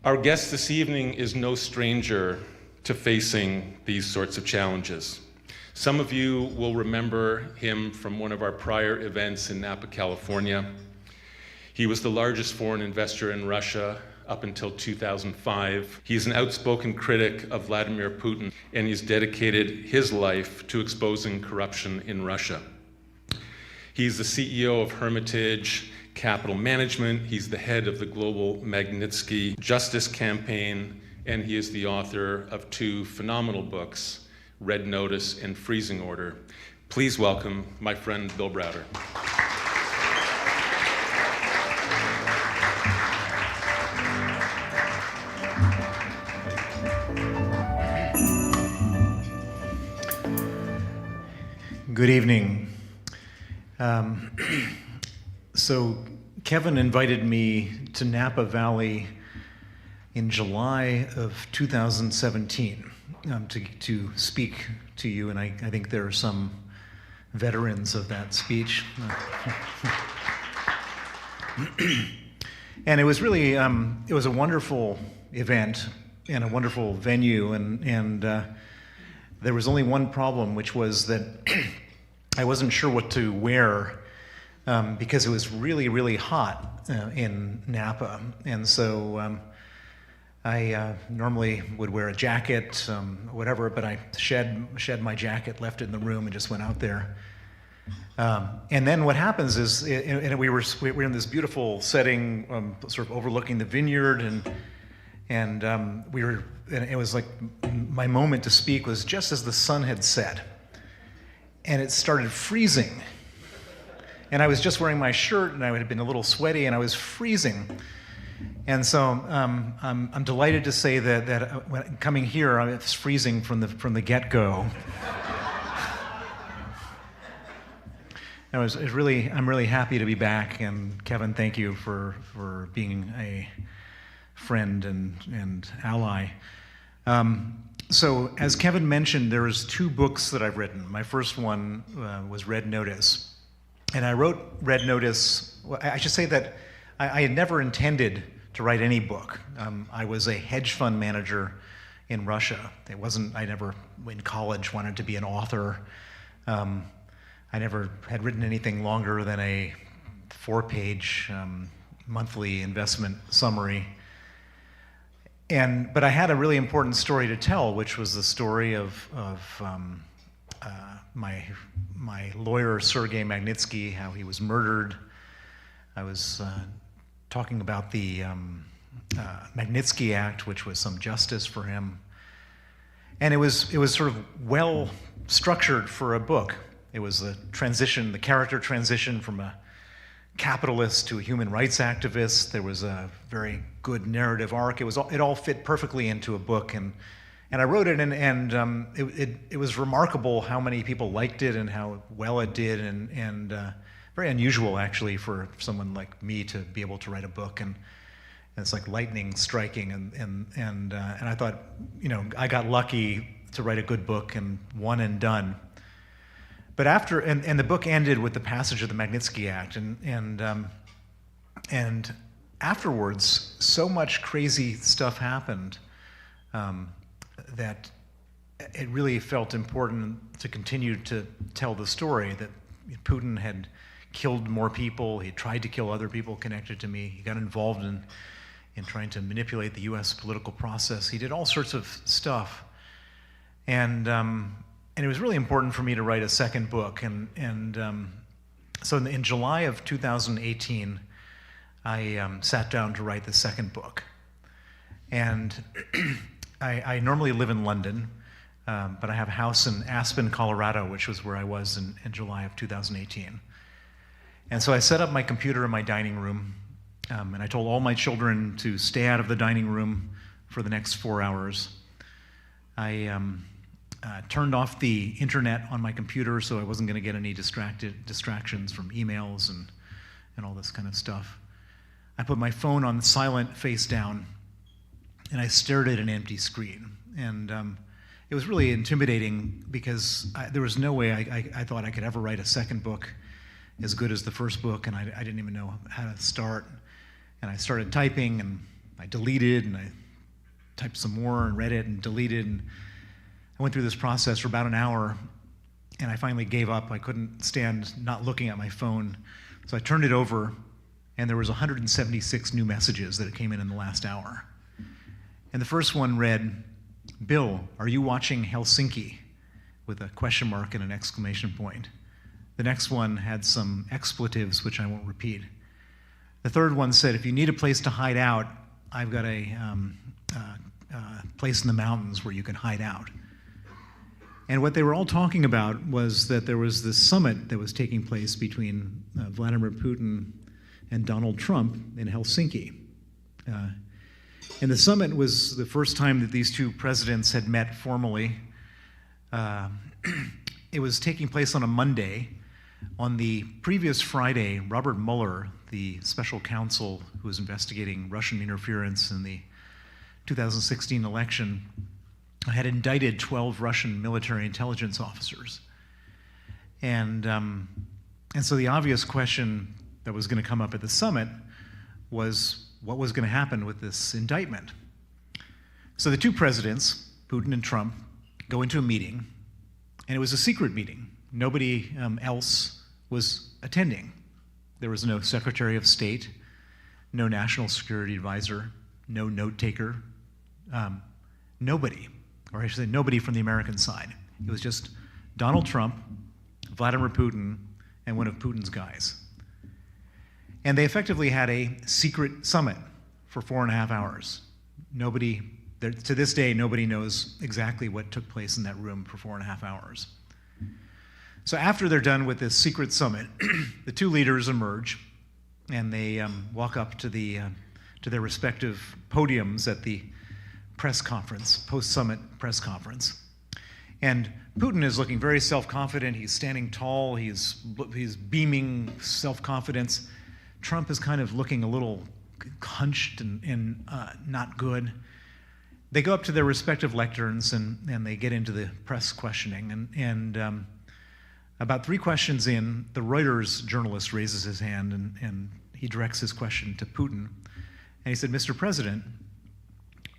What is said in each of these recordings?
Our guest this evening is no stranger to facing these sorts of challenges. Some of you will remember him from one of our prior events in Napa, California. He was the largest foreign investor in Russia up until 2005. He's an outspoken critic of Vladimir Putin, and he's dedicated his life to exposing corruption in Russia. He's the CEO of Hermitage Capital Management. He's the head of the global Magnitsky Justice Campaign, and he is the author of two phenomenal books, Red Notice and Freezing Order. Please welcome my friend Bill Browder. Good evening. So Kevin invited me to Napa Valley in July of 2017 to speak to you, and I think there are some veterans of that speech. And it was really, it was a wonderful event and a wonderful venue, and there was only one problem, which was that I wasn't sure what to wear because it was really, really hot in Napa. And so I normally would wear a jacket, whatever, but I shed my jacket, left it in the room, and just went out there. And then what happens is, we were in this beautiful setting, sort of overlooking the vineyard, and it was like my moment to speak was just as the sun had set. And it started freezing. And I was just wearing my shirt, and I had been a little sweaty, and I was freezing. And so I'm delighted to say that when coming here, I was freezing from the get-go. I'm really happy to be back, and Kevin, thank you for being a friend and ally. So, as Kevin mentioned, there's two books that I've written. My first one was Red Notice. And I wrote Red Notice, I should say that I had never intended to write any book. I was a hedge fund manager in Russia. I never, in college, wanted to be an author. I never had written anything longer than a 4-page monthly investment summary. But I had a really important story to tell, which was the story of my lawyer, Sergei Magnitsky, how he was murdered. I was talking about the Magnitsky Act, which was some justice for him. And it was sort of well structured for a book. It was the character transition from a capitalist to a human rights activist. There was a very good narrative arc. It all fit perfectly into a book, and I wrote it, and it was remarkable how many people liked it and how well it did, and very unusual actually for someone like me to be able to write a book, and it's like lightning striking, and I thought, I got lucky to write a good book, and one and done. But after, and the book ended with the passage of the Magnitsky Act, and afterwards, so much crazy stuff happened that it really felt important to continue to tell the story that Putin had killed more people. He tried to kill other people connected to me. He got involved in trying to manipulate the U.S. political process. He did all sorts of stuff, and it was really important for me to write a second book. So in July of 2018, I sat down to write the second book. And I normally live in London, but I have a house in Aspen, Colorado, which was where I was in July of 2018. And so I set up my computer in my dining room, and I told all my children to stay out of the dining room for the next 4 hours. I turned off the internet on my computer so I wasn't going to get any distractions from emails and all this kind of stuff. I put my phone on silent face down, and I stared at an empty screen. And it was really intimidating because there was no way I thought I could ever write a second book as good as the first book, and I didn't even know how to start. And I started typing, and I deleted, and I typed some more and read it and deleted. And I went through this process for about an hour, and I finally gave up. I couldn't stand not looking at my phone. So I turned it over, and there was 176 new messages that came in the last hour. And the first one read, "Bill, are you watching Helsinki?" with a question mark and an exclamation point. The next one had some expletives, which I won't repeat. The third one said, "If you need a place to hide out, I've got a place in the mountains where you can hide out." And what they were all talking about was that there was this summit that was taking place between Vladimir Putin and Donald Trump in Helsinki. And the summit was the first time that these two presidents had met formally. It was taking place on a Monday. On the previous Friday, Robert Mueller, the special counsel who was investigating Russian interference in the 2016 election, had indicted 12 Russian military intelligence officers. And so the obvious question that was going to come up at the summit was what was going to happen with this indictment. So the two presidents, Putin and Trump, go into a meeting, and it was a secret meeting. Nobody else was attending. There was no Secretary of State, no National Security Advisor, no note taker, nobody, or I should say nobody from the American side. It was just Donald Trump, Vladimir Putin, and one of Putin's guys. And they effectively had a secret summit for 4.5 hours. Nobody, to this day, nobody knows exactly what took place in that room for 4.5 hours. So after they're done with this secret summit, the two leaders emerge, and they walk up to their respective podiums at the press conference, post-summit press conference. And Putin is looking very self-confident. He's standing tall. He's beaming self-confidence. Trump is kind of looking a little hunched and not good. They go up to their respective lecterns, and they get into the press questioning. And about 3 questions in, the Reuters journalist raises his hand, and he directs his question to Putin. And he said, "Mr. President,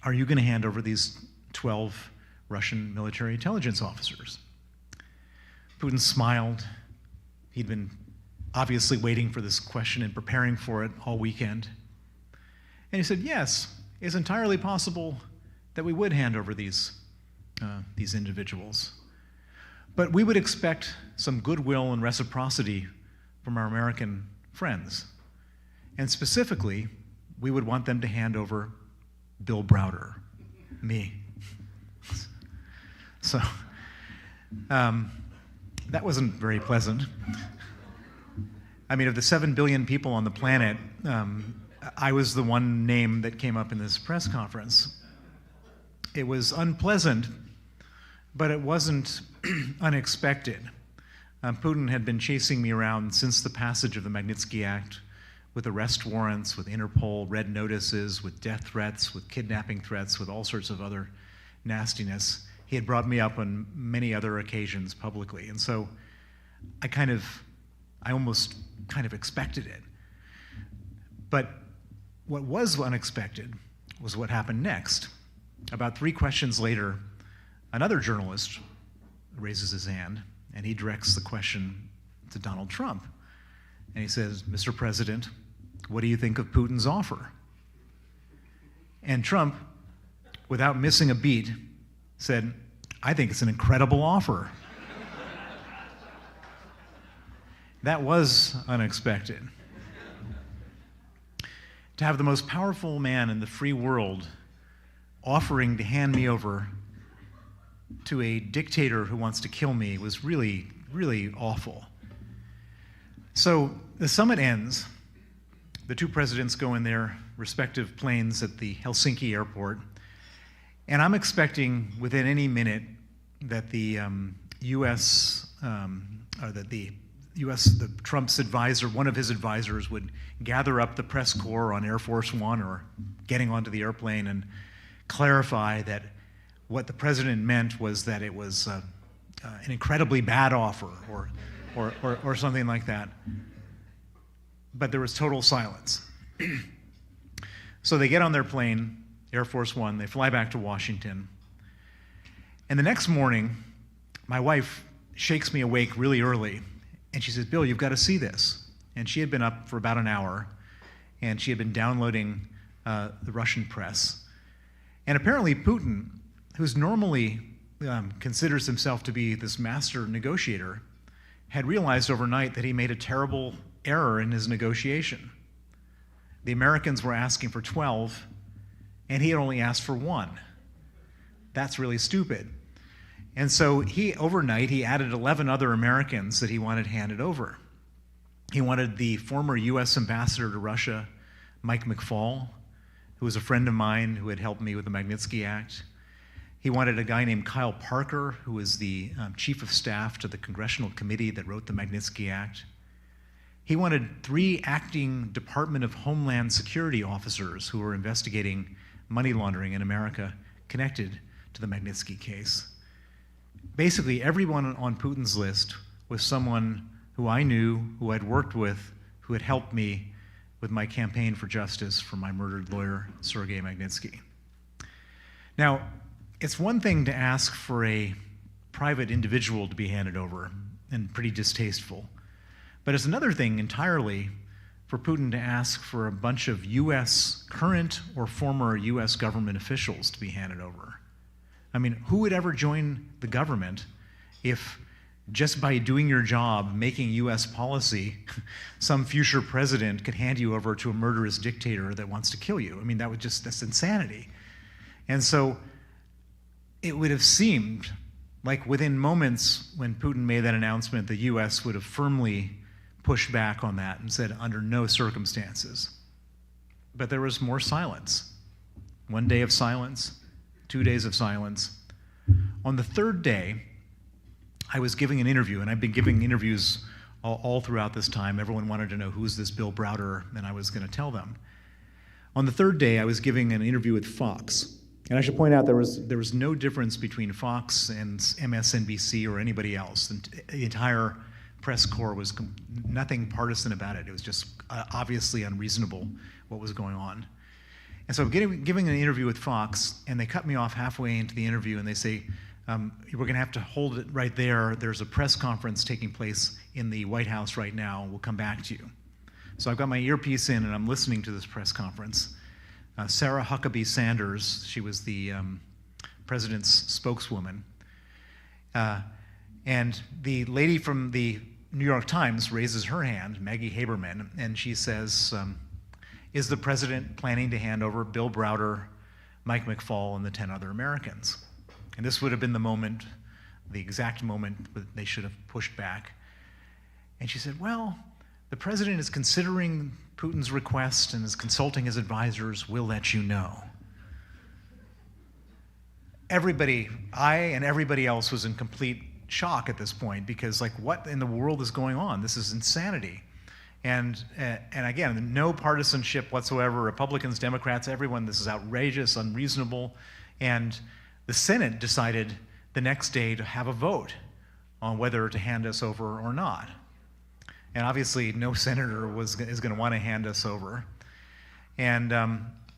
are you going to hand over these 12 Russian military intelligence officers?" Putin smiled. He'd been obviously waiting for this question and preparing for it all weekend. And he said, "Yes, it's entirely possible that we would hand over these individuals. But we would expect some goodwill and reciprocity from our American friends. And specifically, we would want them to hand over Bill Browder, me." So that wasn't very pleasant. I mean, of the 7 billion people on the planet, I was the one name that came up in this press conference. It was unpleasant, but it wasn't unexpected. Putin had been chasing me around since the passage of the Magnitsky Act with arrest warrants, with Interpol red notices, with death threats, with kidnapping threats, with all sorts of other nastiness. He had brought me up on many other occasions publicly. And so I almost kind of expected it. But what was unexpected was what happened next. About 3 questions later, another journalist raises his hand, and he directs the question to Donald Trump. And he says, "Mr. President, what do you think of Putin's offer?" And Trump, without missing a beat, said, "I think it's an incredible offer." That was unexpected. To have the most powerful man in the free world offering to hand me over to a dictator who wants to kill me was really, really awful. So the summit ends. The two presidents go in their respective planes at the Helsinki airport, and I'm expecting within any minute that the Trump's advisor, one of his advisors, would gather up the press corps on Air Force One or getting onto the airplane and clarify that what the president meant was that it was an incredibly bad offer or something like that. But there was total silence. So they get on their plane, Air Force One, they fly back to Washington. And the next morning, my wife shakes me awake really early, and she says, "Bill, you've got to see this." And she had been up for about an hour, and she had been downloading the Russian press. And apparently Putin, who's normally considers himself to be this master negotiator, had realized overnight that he made a terrible error in his negotiation. The Americans were asking for 12, and he had only asked for 1. That's really stupid. And so overnight, he added 11 other Americans that he wanted handed over. He wanted the former US ambassador to Russia, Mike McFaul, who was a friend of mine who had helped me with the Magnitsky Act. He wanted a guy named Kyle Parker, who was the chief of staff to the congressional committee that wrote the Magnitsky Act. He wanted 3 acting Department of Homeland Security officers who were investigating money laundering in America connected to the Magnitsky case. Basically, everyone on Putin's list was someone who I knew, who I'd worked with, who had helped me with my campaign for justice for my murdered lawyer, Sergei Magnitsky. Now, it's one thing to ask for a private individual to be handed over, and pretty distasteful. But it's another thing entirely for Putin to ask for a bunch of current or former US government officials to be handed over. I mean, who would ever join the government if just by doing your job, making US policy, some future president could hand you over to a murderous dictator that wants to kill you? I mean, that's insanity. And so it would have seemed like within moments when Putin made that announcement, the US would have firmly pushed back on that and said, under no circumstances. But there was more silence. 1 day of silence, 2 days of silence. On the 3rd day, I was giving an interview, and I've been giving interviews all throughout this time. Everyone wanted to know, who's this Bill Browder, and I was going to tell them. On the 3rd day, I was giving an interview with Fox. And I should point out there was no difference between Fox and MSNBC or anybody else. The entire press corps was nothing partisan about it. It was just obviously unreasonable what was going on. And so I'm giving an interview with Fox, and they cut me off halfway into the interview, and they say, we're going to have to hold it right there. There's a press conference taking place in the White House right now. We'll come back to you. So I've got my earpiece in, and I'm listening to this press conference. Sarah Huckabee Sanders, she was the president's spokeswoman. And the lady from the New York Times raises her hand, Maggie Haberman, and she says, is the president planning to hand over Bill Browder, Mike McFaul, and the 10 other Americans? And this would have been the moment, the exact moment that they should have pushed back. And she said, well, the president is considering Putin's request and is consulting his advisors. We'll let you know. Everybody, I and everybody else, was in complete shock at this point, because like, what in the world is going on? This is insanity. And again, no partisanship whatsoever, Republicans, Democrats, everyone, this is outrageous, unreasonable. And the Senate decided the next day to have a vote on whether to hand us over or not. And obviously, no senator is going to want to hand us over. And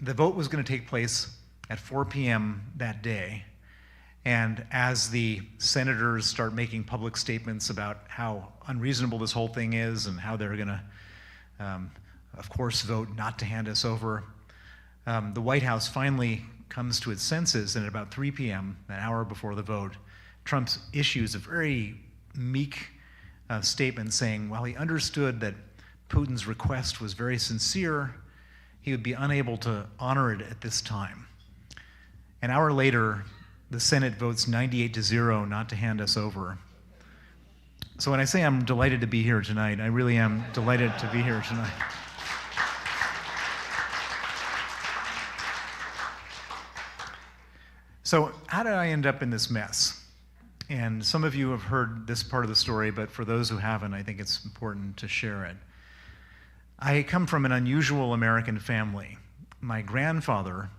the vote was going to take place at 4 p.m. that day. And as the senators start making public statements about how unreasonable this whole thing is and how they're going to, of course, vote not to hand us over, the White House finally comes to its senses, and at about 3 p.m., an hour before the vote, Trump issues a very meek statement saying, while he understood that Putin's request was very sincere, he would be unable to honor it at this time. An hour later, the Senate votes 98-0 not to hand us over. So when I say I'm delighted to be here tonight, I really am delighted to be here tonight. So how did I end up in this mess? And some of you have heard this part of the story, but for those who haven't, I think it's important to share it. I come from an unusual American family. My grandfather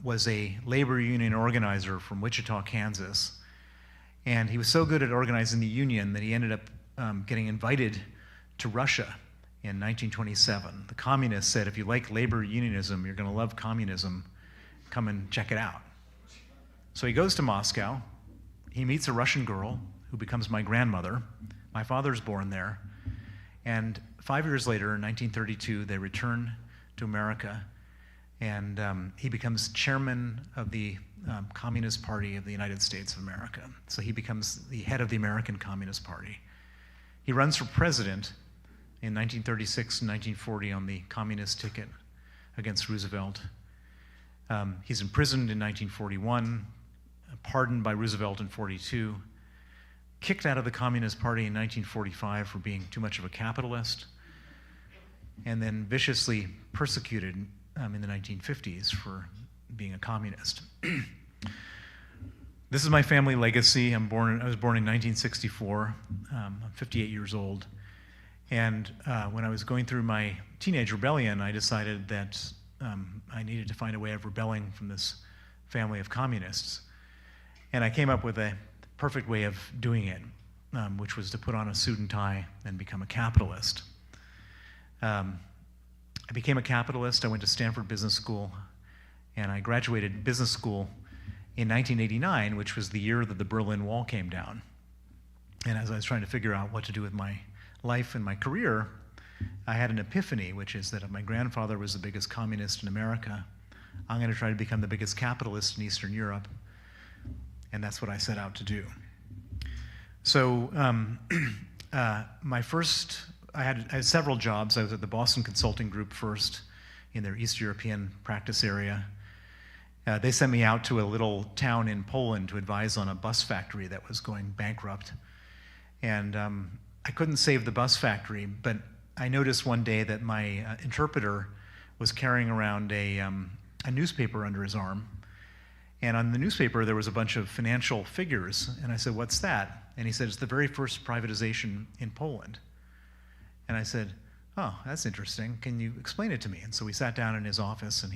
was a labor union organizer from Wichita, Kansas. And he was so good at organizing the union that he ended up getting invited to Russia in 1927. The communists said, if you like labor unionism, you're going to love communism. Come and check it out. So he goes to Moscow. He meets a Russian girl who becomes my grandmother. My father's born there. And 5 years later, in 1932, they return to America, and he becomes chairman of the Communist Party of the United States of America. So he becomes the head of the American Communist Party. He runs for president in 1936 and 1940 on the communist ticket against Roosevelt. He's imprisoned in 1941, pardoned by Roosevelt in 42, kicked out of the Communist Party in 1945 for being too much of a capitalist, and then viciously persecuted in the 1950s for being a communist. This is my family legacy. I was born in 1964. I'm 58 years old. And when I was going through my teenage rebellion, I decided that I needed to find a way of rebelling from this family of communists. And I came up with a perfect way of doing it, which was to put on a suit and tie and become a capitalist. I became a capitalist. I went to Stanford Business School, and I graduated business school in 1989, which was the year that the Berlin Wall came down. And as I was trying to figure out what to do with my life and my career, I had an epiphany, which is that if my grandfather was the biggest communist in America, I'm going to try to become the biggest capitalist in Eastern Europe. And that's what I set out to do. So I had several jobs. I was at the Boston Consulting Group first in their East European practice area. They sent me out to a little town in Poland to advise on a bus factory that was going bankrupt. And I couldn't save the bus factory, but I noticed one day that my interpreter was carrying around a newspaper under his arm. And on the newspaper, there was a bunch of financial figures. And I said, "What's that?" And he said, "It's the very first privatization in Poland." And I said, "Oh, that's interesting. Can you explain it to me?" And so we sat down in his office, and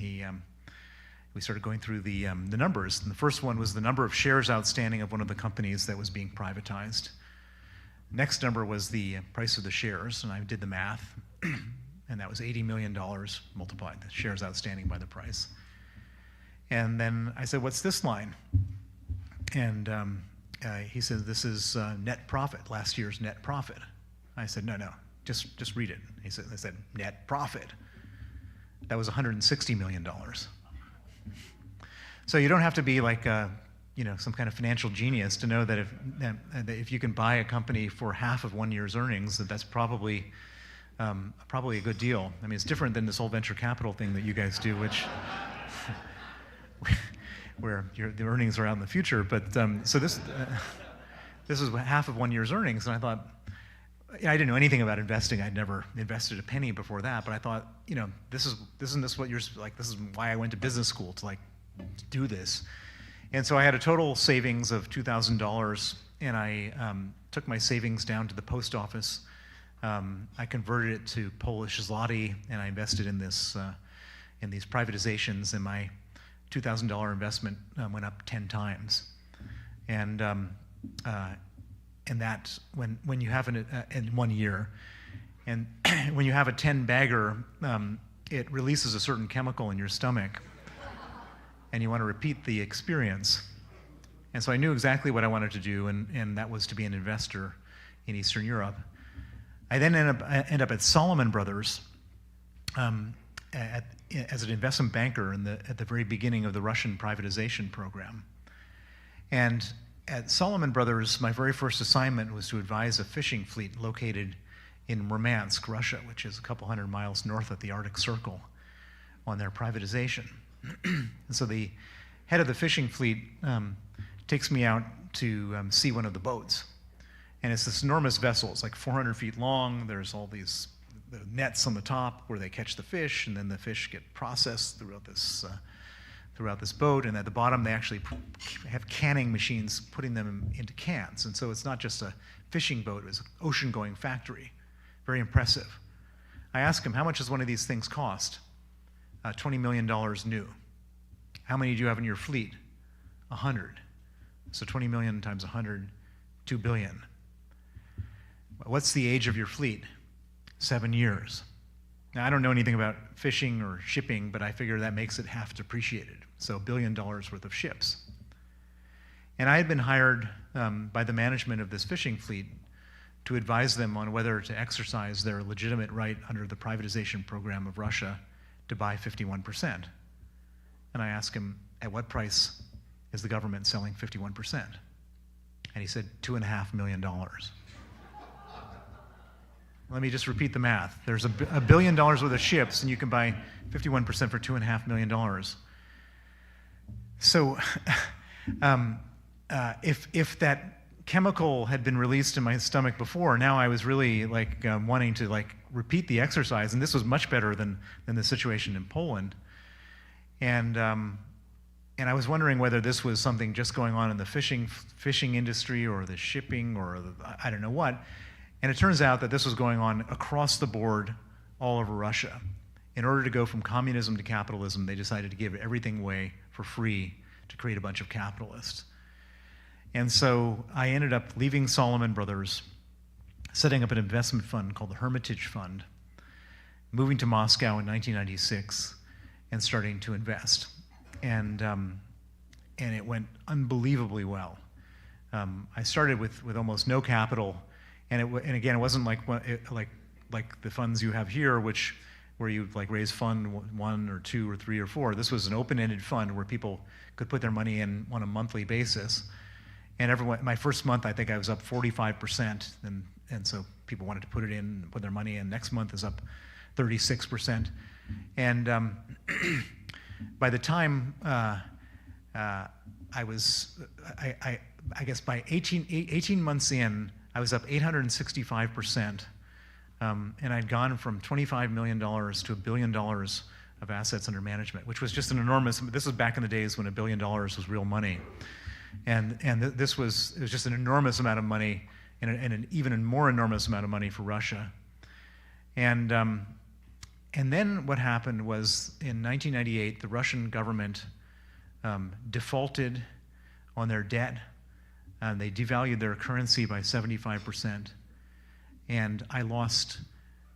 we started going through the numbers. And the first one was the number of shares outstanding of one of the companies that was being privatized. Next number was the price of the shares, and I did the math, and that was $80 million multiplied, the shares outstanding by the price. And then I said, "What's this line?" And he said, "This is net profit, last year's net profit." I said, No, just read it. I said, "Net profit." That was $160 million. So you don't have to be like some kind of financial genius to know that if you can buy a company for half of 1 year's earnings, that's probably a good deal. I mean, it's different than this whole venture capital thing that you guys do, which where the earnings are out in the future. But so this is half of 1 year's earnings, and I thought, I didn't know anything about investing. I'd never invested a penny before that, but I thought, this is why I went to business school, to do this. And so I had a total savings of $2,000, and I took my savings down to the post office. I converted it to Polish zloty, and I invested in these privatizations, and my $2,000 investment went up 10 times. And that when you have in 1 year, and when you have a 10-bagger, it releases a certain chemical in your stomach, and you want to repeat the experience. And so I knew exactly what I wanted to do, and that was to be an investor in Eastern Europe. I then end up at Salomon Brothers as an investment banker at the very beginning of the Russian privatization program. And at Salomon Brothers, my very first assignment was to advise a fishing fleet located in Murmansk, Russia, which is a couple hundred miles north of the Arctic Circle, on their privatization. And so the head of the fishing fleet takes me out to see one of the boats. And it's this enormous vessel. It's like 400 feet long. There's all these nets on the top where they catch the fish, and then the fish get processed throughout this boat. And at the bottom, they actually have canning machines putting them into cans. And so it's not just a fishing boat. It's an ocean-going factory. Very impressive. I asked him, "How much does one of these things cost?" $20 million new. "How many do you have in your fleet?" 100. So 20 million times 100, 2 billion. "What's the age of your fleet?" 7 years. Now, I don't know anything about fishing or shipping, but I figure that makes it half depreciated. So $1 billion worth of ships. And I had been hired by the management of this fishing fleet to advise them on whether to exercise their legitimate right under the privatization program of Russia to buy 51%. And I asked him, at what price is the government selling 51%? And he said, $2.5 million. Let me just repeat the math. There's $1 billion worth of ships, and you can buy 51% for $2.5 million. So if that chemical had been released in my stomach before, now I was really like wanting to like repeat the exercise, and this was much better than the situation in Poland. And I was wondering whether this was something just going on in the fishing industry or the shipping or I don't know what. And it turns out that this was going on across the board all over Russia. In order to go from communism to capitalism, they decided to give everything away for free to create a bunch of capitalists. And so I ended up leaving Salomon Brothers, setting up an investment fund called the Hermitage Fund, moving to Moscow in 1996, and starting to invest. And it went unbelievably well. I started with almost no capital, and again, it wasn't like the funds you have here, where you like raise fund 1 or 2 or 3 or 4. This was an open-ended fund where people could put their money in on a monthly basis. And my first month, I think I was up 45%, and so people wanted to put it in and put their money in. Next month is up 36%. And by the time I guess by 18 months in, I was up 865%, and I'd gone from $25 million to $1 billion of assets under management, which was just an enormous. This was back in the days when $1 billion was real money, and it was just an enormous amount of money, and an even more enormous amount of money for Russia, and then what happened was in 1998, the Russian government defaulted on their debt. They devalued their currency by 75%, and I lost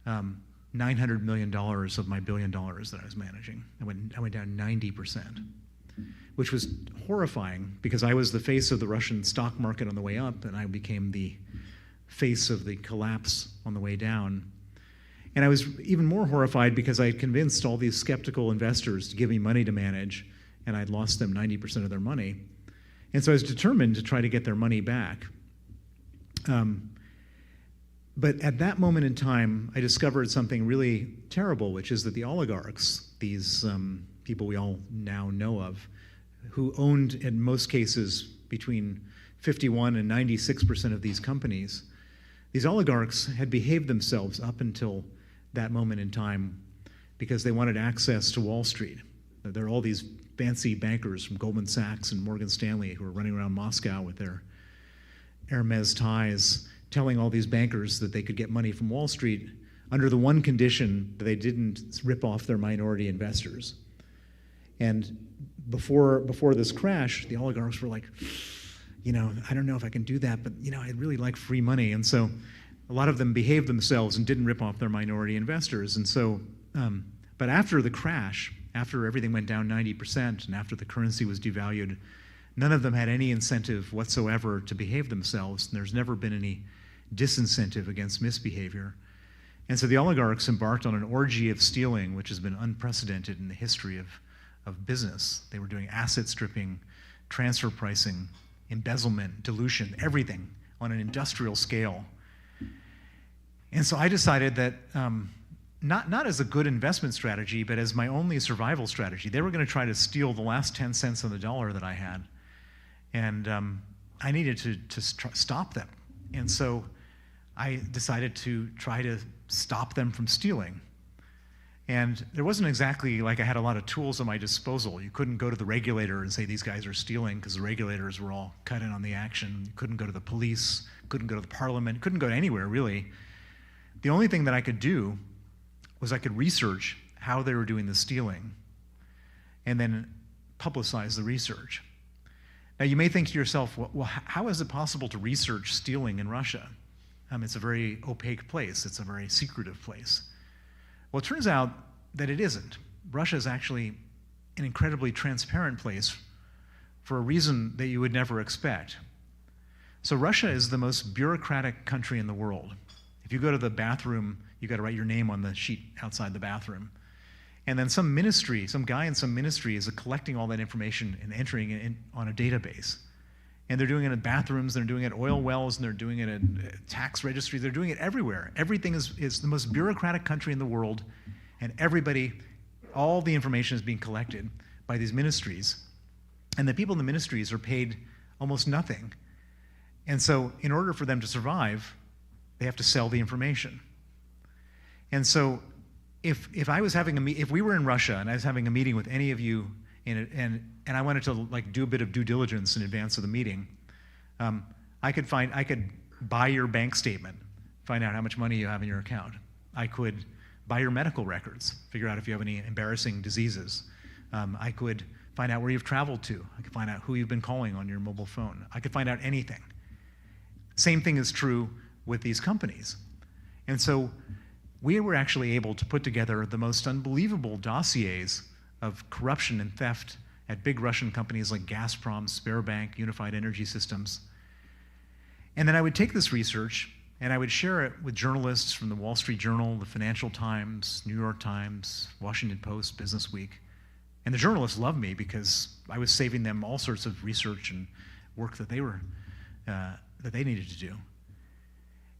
$900 million of my $1 billion that I was managing. I went down 90%, which was horrifying because I was the face of the Russian stock market on the way up, and I became the face of the collapse on the way down. And I was even more horrified because I had convinced all these skeptical investors to give me money to manage, and I'd lost them 90% of their money. And so I was determined to try to get their money back. But at that moment in time, I discovered something really terrible, which is that the oligarchs, these people we all now know of, who owned, in most cases, between 51 and 96% of these companies, these oligarchs had behaved themselves up until that moment in time because they wanted access to Wall Street. There are all these fancy bankers from Goldman Sachs and Morgan Stanley who are running around Moscow with their Hermes ties, telling all these bankers that they could get money from Wall Street under the one condition that they didn't rip off their minority investors. And before this crash, the oligarchs were like, I don't know if I can do that, but I'd really like free money. And so a lot of them behaved themselves and didn't rip off their minority investors. And so, but after the crash, after everything went down 90% and after the currency was devalued, none of them had any incentive whatsoever to behave themselves, and there's never been any disincentive against misbehavior. And so the oligarchs embarked on an orgy of stealing, which has been unprecedented in the history of business. They were doing asset stripping, transfer pricing, embezzlement, dilution, everything on an industrial scale. And so I decided that not as a good investment strategy, but as my only survival strategy. They were going to try to steal the last 10 cents on the dollar that I had. And I needed to stop them. And so I decided to try to stop them from stealing. And there wasn't exactly like I had a lot of tools at my disposal. You couldn't go to the regulator and say these guys are stealing because the regulators were all cut in on the action. You couldn't go to the police, couldn't go to the parliament, couldn't go to anywhere really. The only thing that I could do was I could research how they were doing the stealing and then publicize the research. Now you may think to yourself, well, how is it possible to research stealing in Russia? It's a very opaque place. It's a very secretive place. Well, it turns out that it isn't. Russia is actually an incredibly transparent place for a reason that you would never expect. So Russia is the most bureaucratic country in the world. If you go to the bathroom, you got to write your name on the sheet outside the bathroom. And then some guy in some ministry is collecting all that information and entering it on a database. And they're doing it in bathrooms, they're doing it at oil wells, and they're doing it in tax registries, they're doing it everywhere. Everything is the most bureaucratic country in the world, and all the information is being collected by these ministries. And the people in the ministries are paid almost nothing. And so in order for them to survive, they have to sell the information. And so if we were in Russia and I was having a meeting with any of you and I wanted to do a bit of due diligence in advance of the meeting, I could buy your bank statement, find out how much money you have in your account. I could buy your medical records, figure out if you have any embarrassing diseases. I could find out where you've traveled to. I could find out who you've been calling on your mobile phone. I could find out anything. Same thing is true with these companies. And so we were actually able to put together the most unbelievable dossiers of corruption and theft at big Russian companies like Gazprom, Sberbank, Unified Energy Systems. And then I would take this research and I would share it with journalists from the Wall Street Journal, the Financial Times, New York Times, Washington Post, Business Week. And the journalists loved me because I was saving them all sorts of research and work that they needed to do.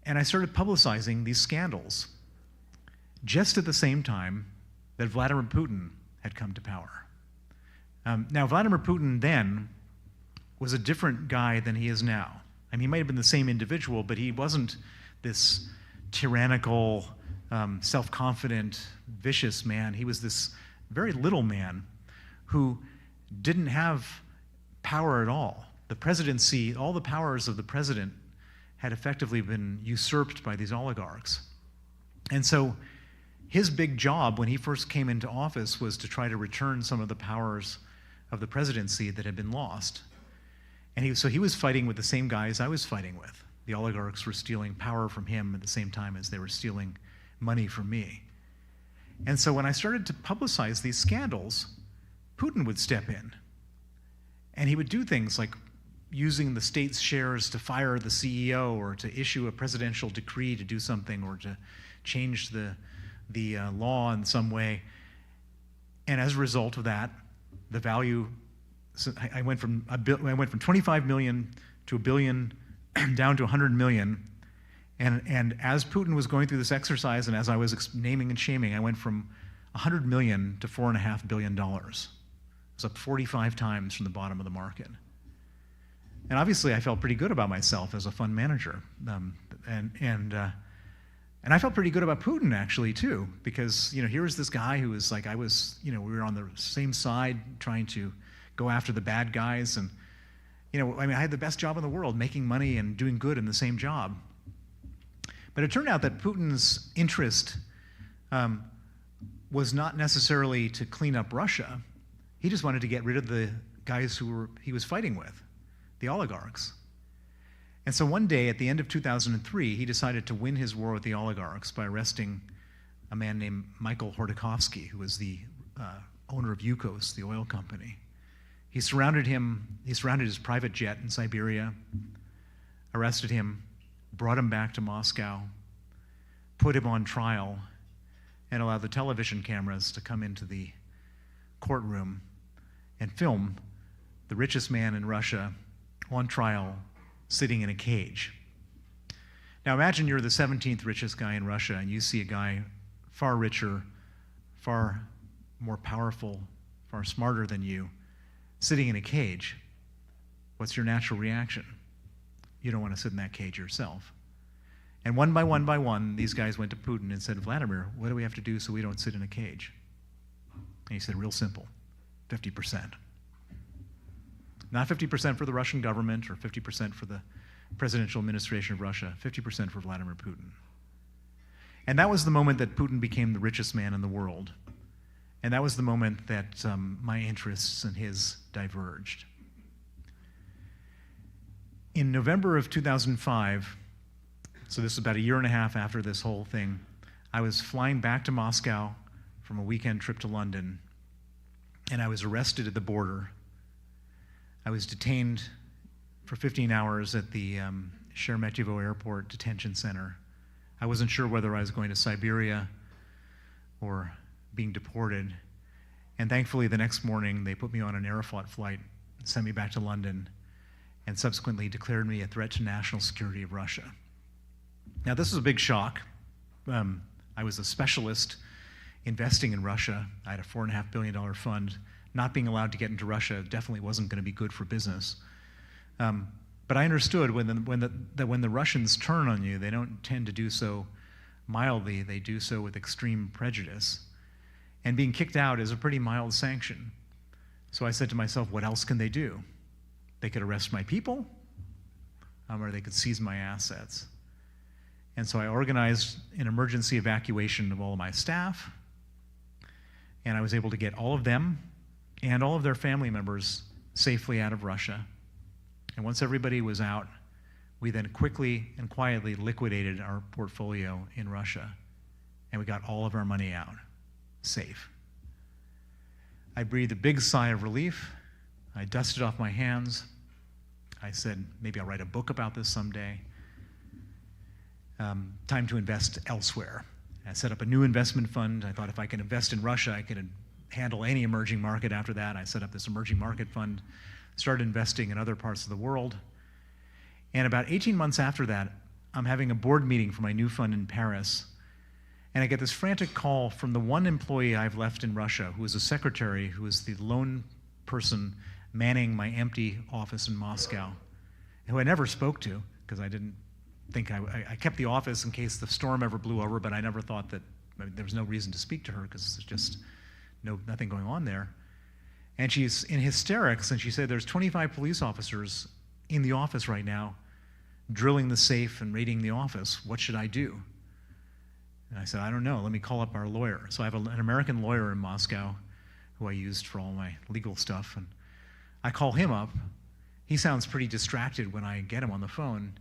And I started publicizing these scandals just at the same time that Vladimir Putin had come to power. Now, Vladimir Putin then was a different guy than he is now. I mean, he might have been the same individual, but he wasn't this tyrannical, self-confident, vicious man. He was this very little man who didn't have power at all. The presidency, all the powers of the president had effectively been usurped by these oligarchs. And so his big job when he first came into office was to try to return some of the powers of the presidency that had been lost. And so he was fighting with the same guys I was fighting with. The oligarchs were stealing power from him at the same time as they were stealing money from me. And so when I started to publicize these scandals, Putin would step in. And he would do things like using the state's shares to fire the CEO or to issue a presidential decree to do something or to change the law in some way. And as a result of that, the value, so I went from 25 million to $1 billion down to 100 million. And as Putin was going through this exercise and as I was naming and shaming, I went from 100 million to $4.5 billion. It was up 45 times from the bottom of the market. And obviously I felt pretty good about myself as a fund manager. And I felt pretty good about Putin actually too, because here was this guy who was like, we were on the same side trying to go after the bad guys, and I had the best job in the world, making money and doing good in the same job. But it turned out that Putin's interest was not necessarily to clean up Russia. He just wanted to get rid of the guys he was fighting with, the oligarchs. And so one day at the end of 2003, he decided to win his war with the oligarchs by arresting a man named Michael Hordakovsky, who was the owner of Yukos, the oil company. He surrounded his private jet in Siberia, arrested him, brought him back to Moscow, put him on trial, and allowed the television cameras to come into the courtroom and film the richest man in Russia on trial sitting in a cage. Now imagine you're the 17th richest guy in Russia and you see a guy far richer, far more powerful, far smarter than you, sitting in a cage. What's your natural reaction? You don't want to sit in that cage yourself. And one by one, these guys went to Putin and said, Vladimir, what do we have to do so we don't sit in a cage? And he said, real simple, 50%. Not 50% for the Russian government or 50% for the presidential administration of Russia, 50% for Vladimir Putin. And that was the moment that Putin became the richest man in the world. And that was the moment that my interests and his diverged. In November of 2005, So this was about a year and a half after this whole thing. I was flying back to Moscow from a weekend trip to London, and I was arrested at the border. I was detained for 15 hours at the Sheremetyevo Airport Detention Center. I wasn't sure whether I was going to Siberia or being deported. And thankfully, the next morning, they put me on an Aeroflot flight, sent me back to London, and subsequently declared me a threat to national security of Russia. Now, this was a big shock. I was a specialist investing in Russia. I had a $4.5 billion fund. Not being allowed to get into Russia definitely wasn't going to be good for business. But I understood that when the Russians turn on you, they don't tend to do so mildly. They do so with extreme prejudice. And being kicked out is a pretty mild sanction. So I said to myself, what else can they do? They could arrest my people, or they could seize my assets. And so I organized an emergency evacuation of all of my staff, and I was able to get all of them and all of their family members safely out of Russia. And once everybody was out, we then quickly and quietly liquidated our portfolio in Russia, and we got all of our money out, safe. I breathed a big sigh of relief. I dusted off my hands. I said, maybe I'll write a book about this someday. Time to invest elsewhere. I set up a new investment fund. I thought if I can invest in Russia, I could handle any emerging market after that. I set up this emerging market fund, started investing in other parts of the world. And about 18 months after that, I'm having a board meeting for my new fund in Paris. And I get this frantic call from the one employee I've left in Russia, who was a secretary, who was the lone person manning my empty office in Moscow, who I never spoke to, because I didn't think I kept the office in case the storm ever blew over, but I never thought that there was no reason to speak to her, because there's just nothing going on there. And she's in hysterics, and she said, there's 25 police officers in the office right now drilling the safe and raiding the office. What should I do? And I said, I don't know. Let me call up our lawyer. So I have an American lawyer in Moscow who I used for all my legal stuff. And I call him up. He sounds pretty distracted when I get him on the phone.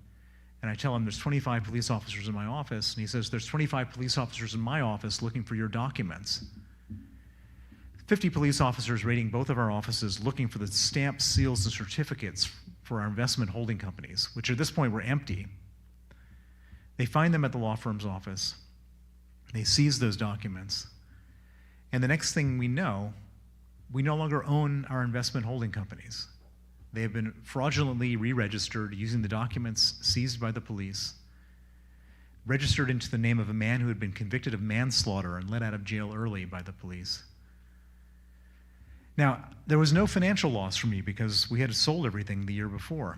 And I tell him there's 25 police officers in my office. And he says, there's 25 police officers in my office looking for your documents. 50 police officers raiding both of our offices looking for the stamps, seals, and certificates for our investment holding companies, which at this point were empty. They find them at the law firm's office. They seize those documents. And the next thing we know, we no longer own our investment holding companies. They have been fraudulently re-registered using the documents seized by the police, registered into the name of a man who had been convicted of manslaughter and let out of jail early by the police. Now, there was no financial loss for me because we had sold everything the year before.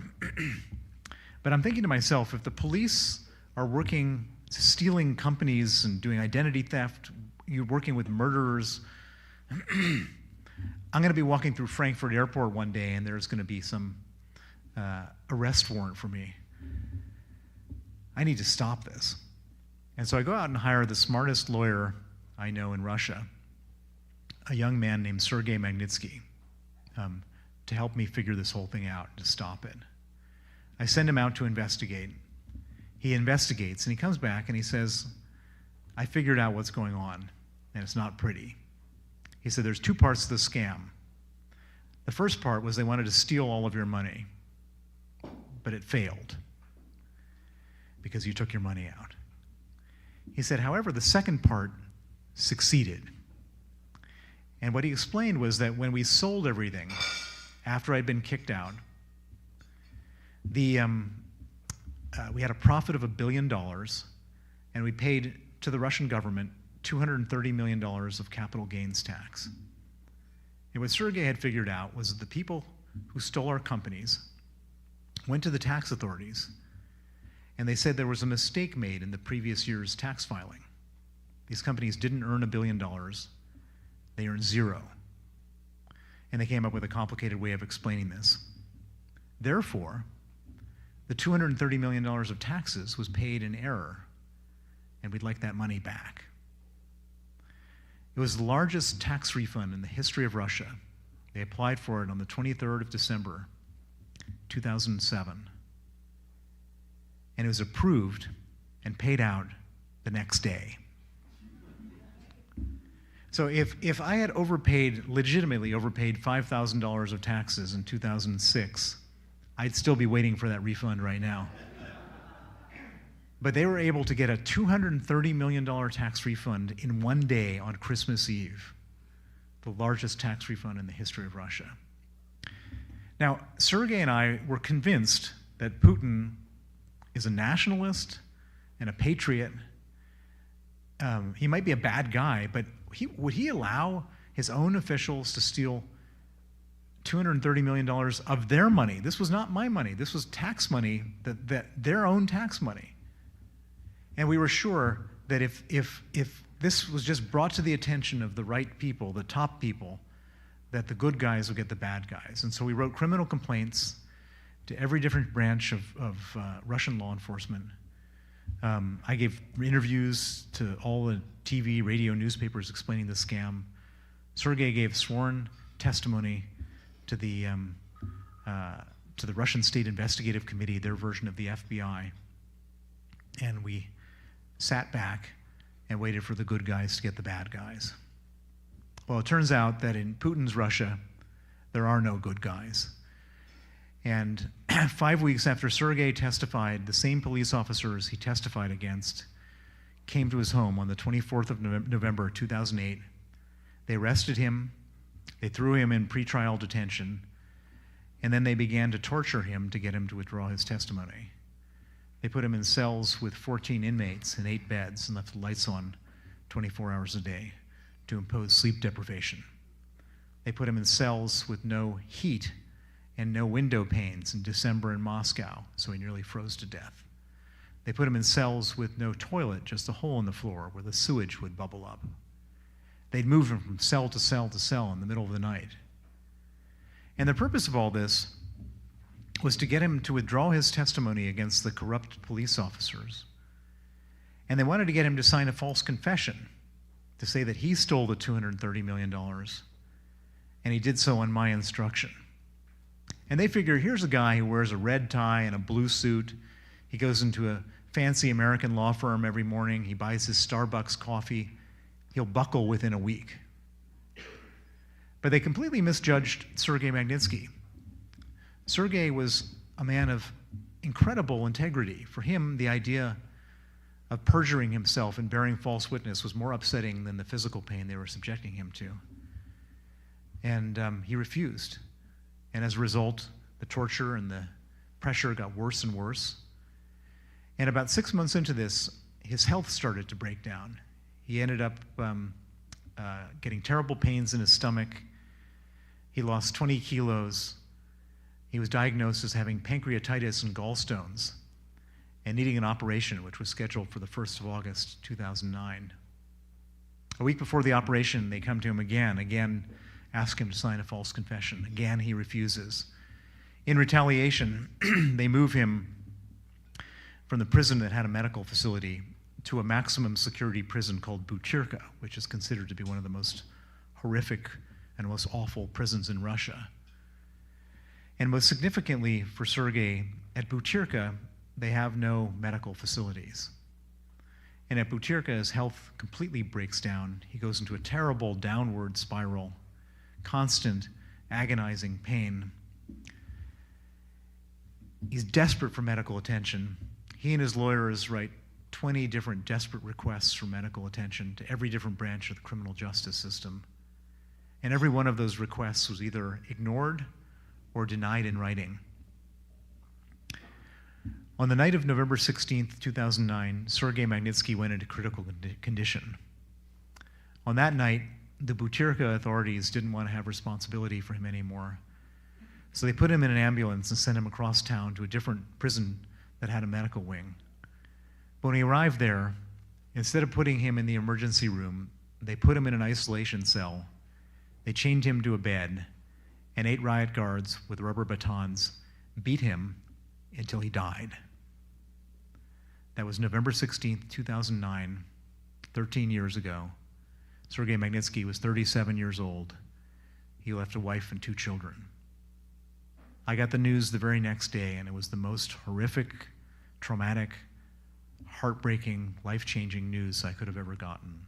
But I'm thinking to myself, if the police are stealing companies and doing identity theft, you're working with murderers, I'm going to be walking through Frankfurt Airport one day and there's going to be some arrest warrant for me. I need to stop this. And so I go out and hire the smartest lawyer I know in Russia, a young man named Sergei Magnitsky, to help me figure this whole thing out, to stop it. I send him out to investigate. He investigates, and he comes back and he says, I figured out what's going on, and it's not pretty. He said, there's two parts to the scam. The first part was they wanted to steal all of your money, but it failed because you took your money out. He said, however, the second part succeeded. And what he explained was that when we sold everything, after I'd been kicked out, we had a profit of $1 billion, and we paid to the Russian government $230 million of capital gains tax. And what Sergei had figured out was that the people who stole our companies went to the tax authorities, and they said there was a mistake made in the previous year's tax filing. These companies didn't earn $1 billion. They earned zero. And they came up with a complicated way of explaining this. Therefore, the $230 million of taxes was paid in error, and we'd like that money back. It was the largest tax refund in the history of Russia. They applied for it on the 23rd of December, 2007. And it was approved and paid out the next day. So if I had legitimately overpaid $5,000 of taxes in 2006, I'd still be waiting for that refund right now. But they were able to get a $230 million tax refund in one day on Christmas Eve, the largest tax refund in the history of Russia. Now, Sergei and I were convinced that Putin is a nationalist and a patriot. He might be a bad guy, but would he allow his own officials to steal $230 million of their money? This was not my money. This was tax money, that their own tax money. And we were sure that if this was just brought to the attention of the right people, the top people, that the good guys would get the bad guys. And so we wrote criminal complaints to every different branch of Russian law enforcement. I gave interviews to all the TV, radio, newspapers explaining the scam. Sergei gave sworn testimony to the Russian State Investigative Committee, their version of the FBI. And we sat back and waited for the good guys to get the bad guys. Well, it turns out that in Putin's Russia, there are no good guys. And 5 weeks after Sergei testified, the same police officers he testified against came to his home on the 24th of November 2008. They arrested him, they threw him in pretrial detention, and then they began to torture him to get him to withdraw his testimony. They put him in cells with 14 inmates in 8 beds and left the lights on 24 hours a day to impose sleep deprivation. They put him in cells with no heat and no window panes in December in Moscow, so he nearly froze to death. They put him in cells with no toilet, just a hole in the floor where the sewage would bubble up. They'd move him from cell to cell to cell in the middle of the night. And the purpose of all this was to get him to withdraw his testimony against the corrupt police officers. And they wanted to get him to sign a false confession to say that he stole the $230 million, and he did so on my instruction. And they figure, here's a guy who wears a red tie and a blue suit. He goes into a fancy American law firm every morning. He buys his Starbucks coffee. He'll buckle within a week. But they completely misjudged Sergei Magnitsky. Sergei was a man of incredible integrity. For him, the idea of perjuring himself and bearing false witness was more upsetting than the physical pain they were subjecting him to. And he refused. And as a result, the torture and the pressure got worse and worse. And about 6 months into this, his health started to break down. He ended up getting terrible pains in his stomach. He lost 20 kilos. He was diagnosed as having pancreatitis and gallstones and needing an operation, which was scheduled for the 1st of August, 2009. A week before the operation, they come to him again, ask him to sign a false confession. Again, he refuses. In retaliation, they move him from the prison that had a medical facility to a maximum security prison called Butyrka, which is considered to be one of the most horrific and most awful prisons in Russia. And most significantly for Sergei, at Butyrka, they have no medical facilities. And at Butyrka, his health completely breaks down. He goes into a terrible downward spiral, constant, agonizing pain. He's desperate for medical attention. He and his lawyers write 20 different desperate requests for medical attention to every different branch of the criminal justice system. And every one of those requests was either ignored or denied in writing. On the night of November 16th, 2009, Sergei Magnitsky went into critical condition. On that night, the Butyrka authorities didn't want to have responsibility for him anymore. So they put him in an ambulance and sent him across town to a different prison that had a medical wing. But when he arrived there, instead of putting him in the emergency room, they put him in an isolation cell. They chained him to a bed, and 8 riot guards with rubber batons beat him until he died. That was November 16th, 2009, 13 years ago. Sergei Magnitsky was 37 years old. He left a wife and 2 children. I got the news the very next day, and it was the most horrific, traumatic, heartbreaking, life-changing news I could have ever gotten.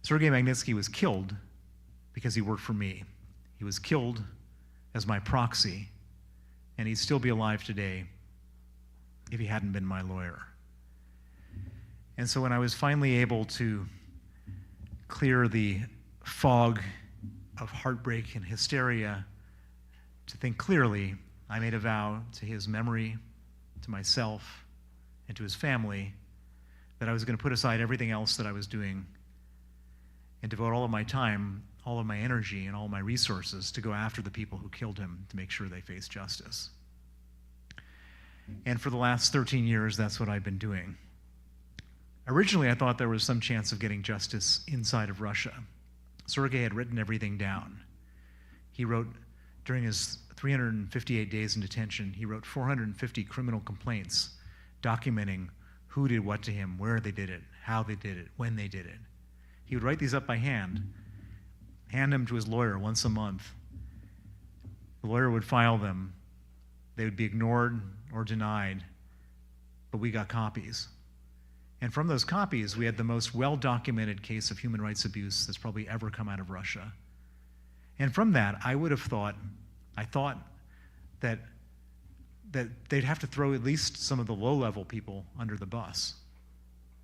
Sergei Magnitsky was killed because he worked for me. He was killed as my proxy, and he'd still be alive today if he hadn't been my lawyer. And so when I was finally able to clear the fog of heartbreak and hysteria to think clearly, I made a vow to his memory, to myself, and to his family that I was going to put aside everything else that I was doing and devote all of my time, all of my energy, and all of my resources to go after the people who killed him to make sure they face justice. And for the last 13 years, that's what I've been doing. Originally, I thought there was some chance of getting justice inside of Russia. Sergei had written everything down. He wrote, during his 358 days in detention, he wrote 450 criminal complaints documenting who did what to him, where they did it, how they did it, when they did it. He would write these up by hand them to his lawyer once a month. The lawyer would file them. They would be ignored or denied, but we got copies. And from those copies, we had the most well-documented case of human rights abuse that's probably ever come out of Russia. And from that, I thought that they'd have to throw at least some of the low-level people under the bus.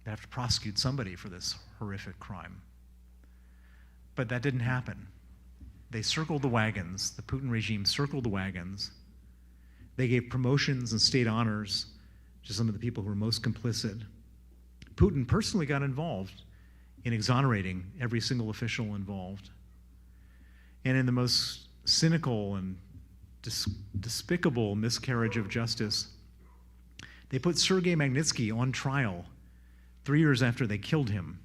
They'd have to prosecute somebody for this horrific crime. But that didn't happen. They circled the wagons. The Putin regime circled the wagons. They gave promotions and state honors to some of the people who were most complicit. Putin personally got involved in exonerating every single official involved. And in the most cynical and despicable miscarriage of justice, they put Sergei Magnitsky on trial 3 years after they killed him,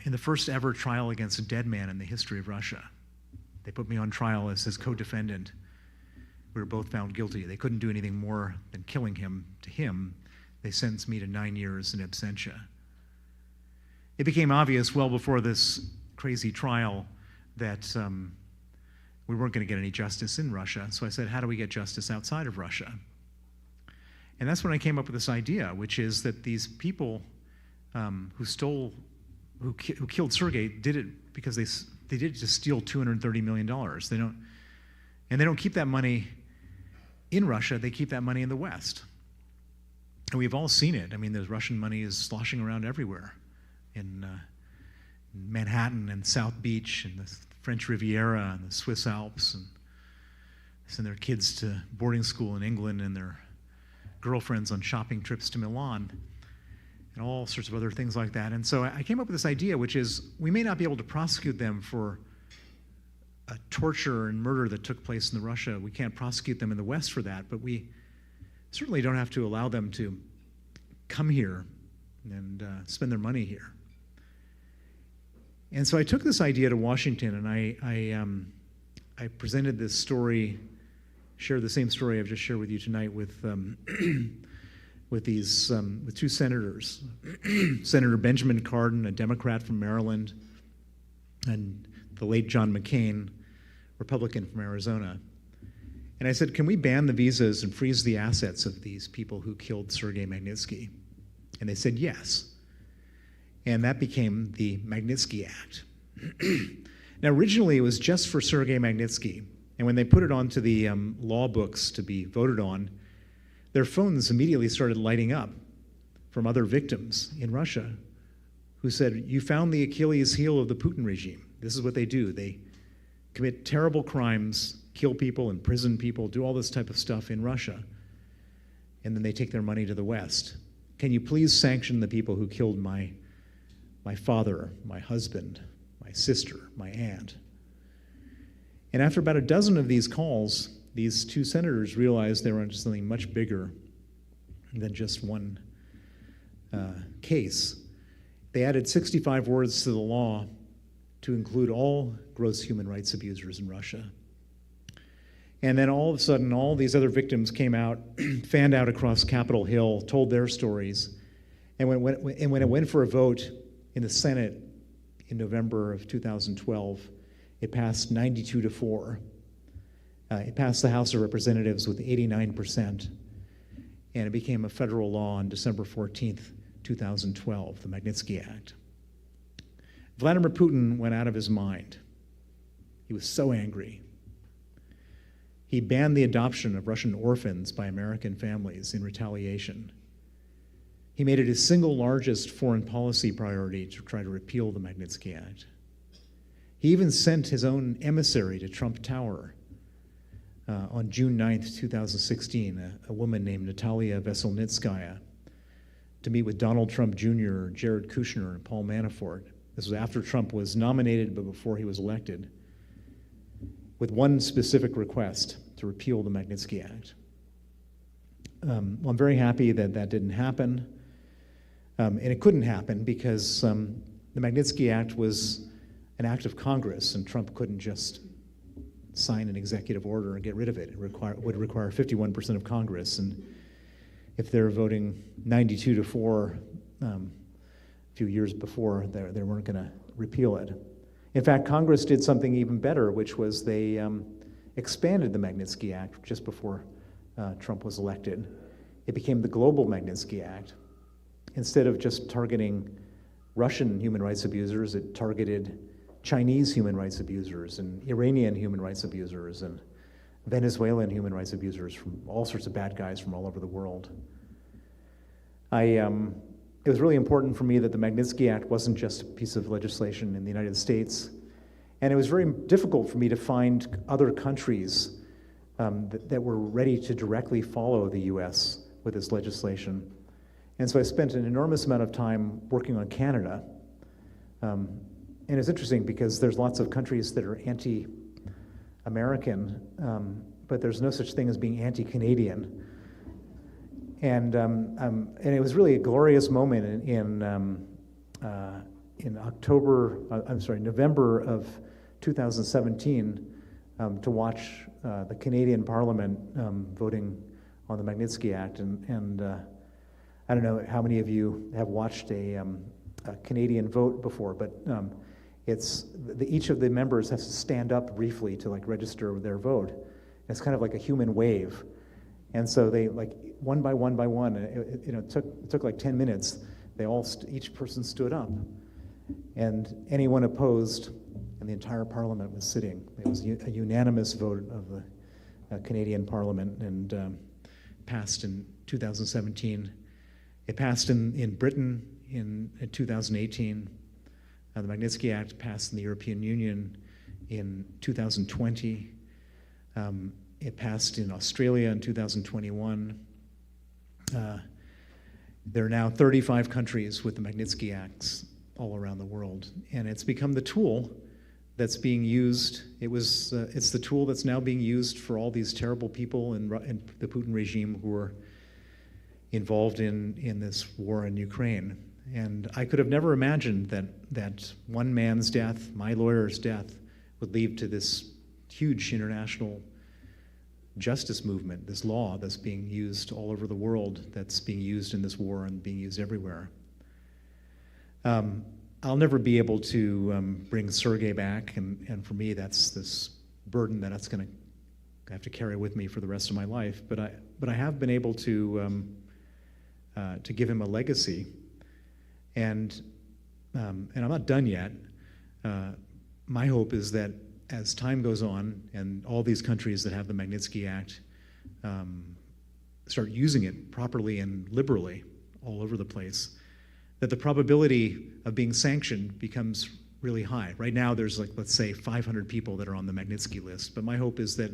in the first ever trial against a dead man in the history of Russia. They put me on trial as his co-defendant. We were both found guilty. They couldn't do anything more than killing him. To him, they sentenced me to 9 years in absentia. It became obvious well before this crazy trial that we weren't going to get any justice in Russia. So I said, how do we get justice outside of Russia? And that's when I came up with this idea, which is that these people who killed Sergei did it because they did it to steal $230 million. They don't keep that money in Russia. They keep that money in the West. And we've all seen it. I mean, there's Russian money is sloshing around everywhere in Manhattan and South Beach and the French Riviera and the Swiss Alps, and they send their kids to boarding school in England and their girlfriends on shopping trips to Milan and all sorts of other things like that. And so I came up with this idea, which is we may not be able to prosecute them for a torture and murder that took place in Russia. We can't prosecute them in the West for that, but we certainly don't have to allow them to come here and spend their money here. And so I took this idea to Washington, and I presented this story, shared the same story I've just shared with you tonight with two senators, Senator Benjamin Cardin, a Democrat from Maryland, and the late John McCain, Republican from Arizona. And I said, can we ban the visas and freeze the assets of these people who killed Sergei Magnitsky? And they said yes. And that became the Magnitsky Act. Now, originally, it was just for Sergei Magnitsky. And when they put it onto the law books to be voted on, their phones immediately started lighting up from other victims in Russia who said, you found the Achilles heel of the Putin regime. This is what they do. They commit terrible crimes, kill people, imprison people, do all this type of stuff in Russia, and then they take their money to the West. Can you please sanction the people who killed my father, my husband, my sister, my aunt? And after about a dozen of these calls, these two senators realized they were onto something much bigger than just one case. They added 65 words to the law to include all gross human rights abusers in Russia. And then all of a sudden, all these other victims came out, fanned out across Capitol Hill, told their stories. And when it went for a vote in the Senate in November of 2012, it passed 92-4. It passed the House of Representatives with 89%. and it became a federal law on December 14th, 2012, the Magnitsky Act. Vladimir Putin went out of his mind. He was so angry. He banned the adoption of Russian orphans by American families in retaliation. He made it his single largest foreign policy priority to try to repeal the Magnitsky Act. He even sent his own emissary to Trump Tower on June 9th, 2016, a woman named Natalia Veselnitskaya, to meet with Donald Trump Jr., Jared Kushner, and Paul Manafort. This was after Trump was nominated, but before he was elected, with one specific request: to repeal the Magnitsky Act. Well, I'm very happy that that didn't happen. And it couldn't happen because the Magnitsky Act was an act of Congress, and Trump couldn't just sign an executive order and get rid of it. It would require 51% of Congress, and if they're voting 92-4 a few years before, they weren't going to repeal it. In fact, Congress did something even better, which was they expanded the Magnitsky Act just before Trump was elected. It became the Global Magnitsky Act. Instead of just targeting Russian human rights abusers, it targeted Chinese human rights abusers and Iranian human rights abusers and Venezuelan human rights abusers, from all sorts of bad guys from all over the world. It was really important for me that the Magnitsky Act wasn't just a piece of legislation in the United States, and it was very difficult for me to find other countries that were ready to directly follow the US with this legislation. And so I spent an enormous amount of time working on Canada. And it's interesting because there's lots of countries that are anti-American, but there's no such thing as being anti-Canadian. And it was really a glorious moment in November of 2017 to watch the Canadian Parliament voting on the Magnitsky Act. And I don't know how many of you have watched a Canadian vote before, but each of the members has to stand up briefly to register their vote. It's kind of like a human wave, and so they one by one, it took like 10 minutes. Each person stood up, and anyone opposed, and the entire Parliament was sitting. It was a unanimous vote of the Canadian Parliament, and passed in 2017. It passed in Britain in 2018. The Magnitsky Act passed in the European Union in 2020. It passed in Australia in 2021. There are now 35 countries with the Magnitsky Acts all around the world, and it's become the tool that's being used. It's the tool that's now being used for all these terrible people in the Putin regime who are involved in this war in Ukraine. And I could have never imagined that one man's death, my lawyer's death, would lead to this huge international justice movement, this law that's being used all over the world, that's being used in this war and being used everywhere. I'll never be able to bring Sergei back, and for me that's this burden that that's going to have to carry with me for the rest of my life. But I have been able to give him a legacy, and I'm not done yet. My hope is that as time goes on and all these countries that have the Magnitsky Act start using it properly and liberally all over the place, that the probability of being sanctioned becomes really high. Right now there's let's say 500 people that are on the Magnitsky list, but my hope is that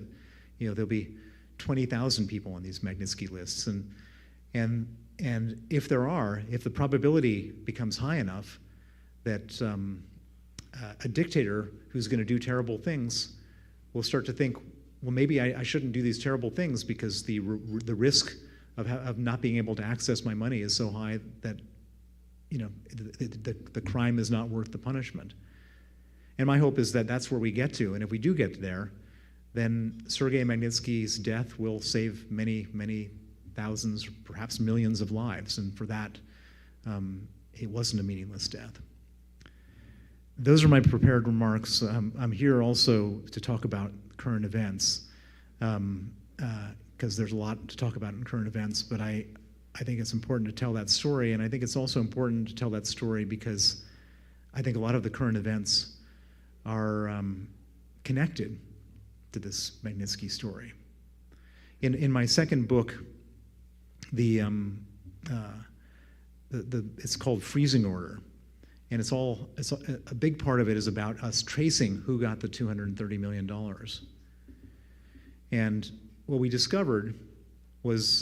there'll be 20,000 people on these Magnitsky lists, and if the probability becomes high enough that a dictator who's going to do terrible things will start to think, well, maybe I shouldn't do these terrible things because the risk of not being able to access my money is so high that the crime is not worth the punishment. And my hope is that that's where we get to, and if we do get there, then Sergei Magnitsky's death will save many, many thousands, perhaps millions of lives, and for that, it wasn't a meaningless death. Those are my prepared remarks. I'm here also to talk about current events. because there's a lot to talk about in current events, but I think it's important to tell that story, and I think it's also important to tell that story because I think a lot of the current events are connected to this Magnitsky story. In my second book, it's called Freezing Order, and it's a big part of it is about us tracing who got the $230 million. And what we discovered was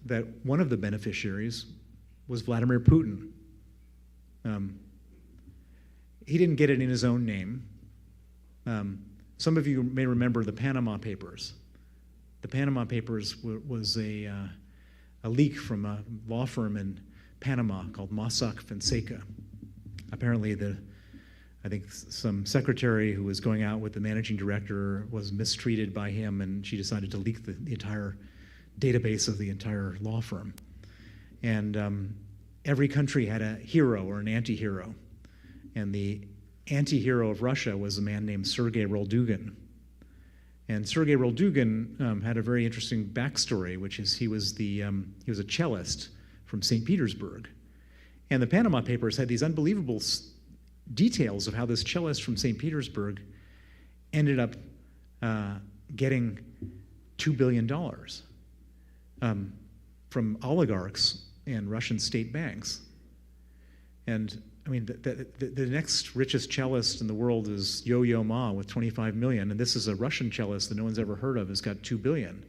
that one of the beneficiaries was Vladimir Putin. He didn't get it in his own name. Some of you may remember the Panama Papers. The Panama Papers was a leak from a law firm in Panama called Mossack Fonseca. Apparently, I think some secretary who was going out with the managing director was mistreated by him, and she decided to leak the entire database of the entire law firm. And every country had a hero or an anti-hero. And the anti-hero of Russia was a man named Sergei Roldugin. And Sergei Roldugin had a very interesting backstory, which is he was a cellist from St. Petersburg. And the Panama Papers had these unbelievable details of how this cellist from St. Petersburg ended up getting $2 billion from oligarchs and Russian state banks. And I mean, the next richest cellist in the world is Yo-Yo Ma with 25 million, and this is a Russian cellist that no one's ever heard of, has got 2 billion.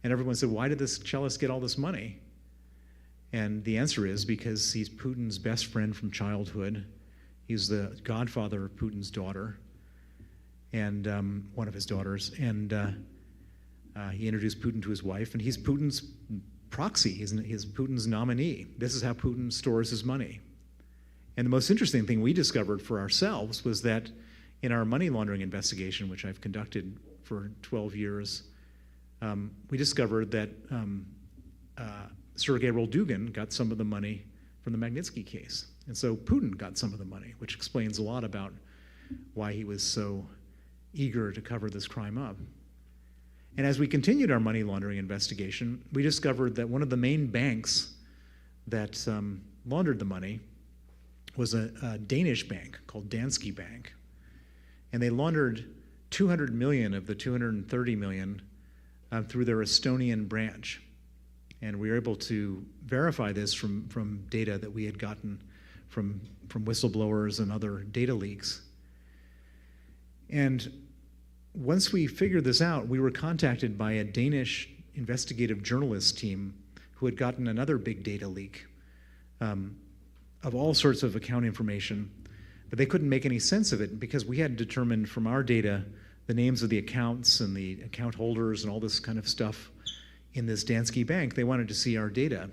And everyone said, why did this cellist get all this money? And the answer is because he's Putin's best friend from childhood. He's the godfather of Putin's daughter, and one of his daughters, and he introduced Putin to his wife, and he's Putin's proxy, he's Putin's nominee. This is how Putin stores his money. And the most interesting thing we discovered for ourselves was that in our money laundering investigation, which I've conducted for 12 years, we discovered that Sergei Roldugin got some of the money from the Magnitsky case. And so Putin got some of the money, which explains a lot about why he was so eager to cover this crime up. And as we continued our money laundering investigation, we discovered that one of the main banks that laundered the money was a Danish bank called Danske Bank. And they laundered 200 million of the 230 million through their Estonian branch. And we were able to verify this from data that we had gotten from whistleblowers and other data leaks. And once we figured this out, we were contacted by a Danish investigative journalist team who had gotten another big data leak of all sorts of account information, but they couldn't make any sense of it because we had determined from our data the names of the accounts and the account holders and all this kind of stuff in this Danske Bank. They wanted to see our data.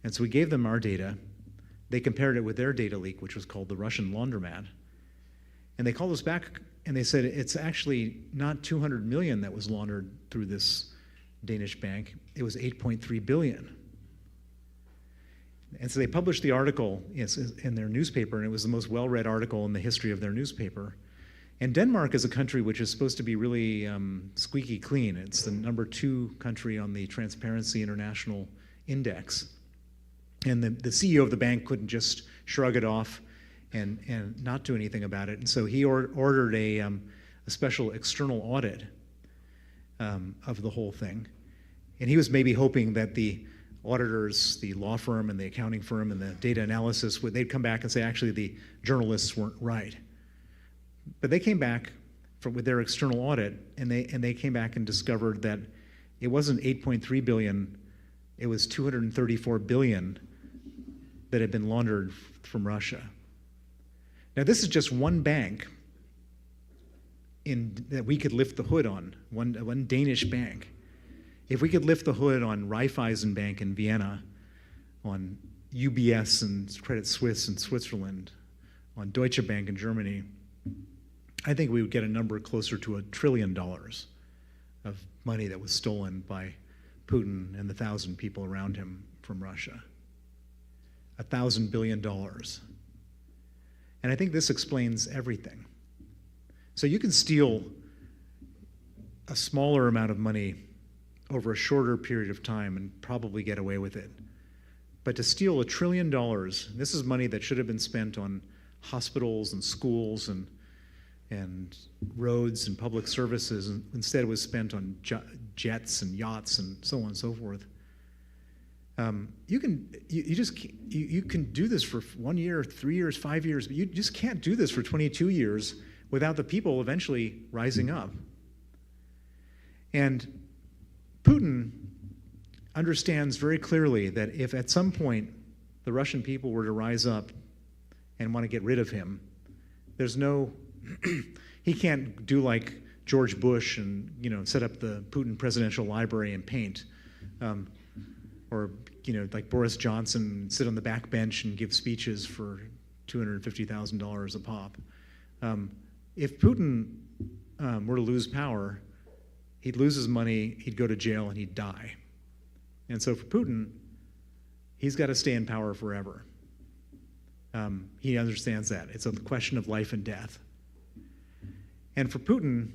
And so we gave them our data. They compared it with their data leak, which was called the Russian laundromat. And they called us back and they said, it's actually not 200 million that was laundered through this Danish bank. It was 8.3 billion. And so they published the article in their newspaper, and it was the most well-read article in the history of their newspaper. And Denmark is a country which is supposed to be really squeaky clean. It's the #2 country on the Transparency International Index. And the CEO of the bank couldn't just shrug it off and not do anything about it. And so he ordered a special external audit of the whole thing. And he was maybe hoping that the auditors, the law firm and the accounting firm and the data analysis, they'd come back and say, actually, the journalists weren't right. But they came back with their external audit, and they came back and discovered that it wasn't 8.3 billion, it was 234 billion that had been laundered from Russia. Now, this is just one bank that we could lift the hood on, one Danish bank. If we could lift the hood on Raiffeisen Bank in Vienna, on UBS and Credit Suisse in Switzerland, on Deutsche Bank in Germany, I think we would get a number closer to $1 trillion of money that was stolen by Putin and the 1,000 people around him from Russia. $1,000 billion. And I think this explains everything. So you can steal a smaller amount of money over a shorter period of time and probably get away with it. But to steal $1 trillion, this is money that should have been spent on hospitals and schools and roads and public services, and instead it was spent on jets and yachts and so on and so forth. You can do this for 1 year, 3 years, 5 years, but you just can't do this for 22 years without the people eventually rising up. And Putin understands very clearly that if at some point the Russian people were to rise up and want to get rid of him, he can't do like George Bush and set up the Putin Presidential Library and paint, or like Boris Johnson, sit on the back bench and give speeches for $250,000 a pop. If Putin were to lose power, he'd lose his money, he'd go to jail, and he'd die. And so for Putin, he's got to stay in power forever. He understands that. It's a question of life and death. And for Putin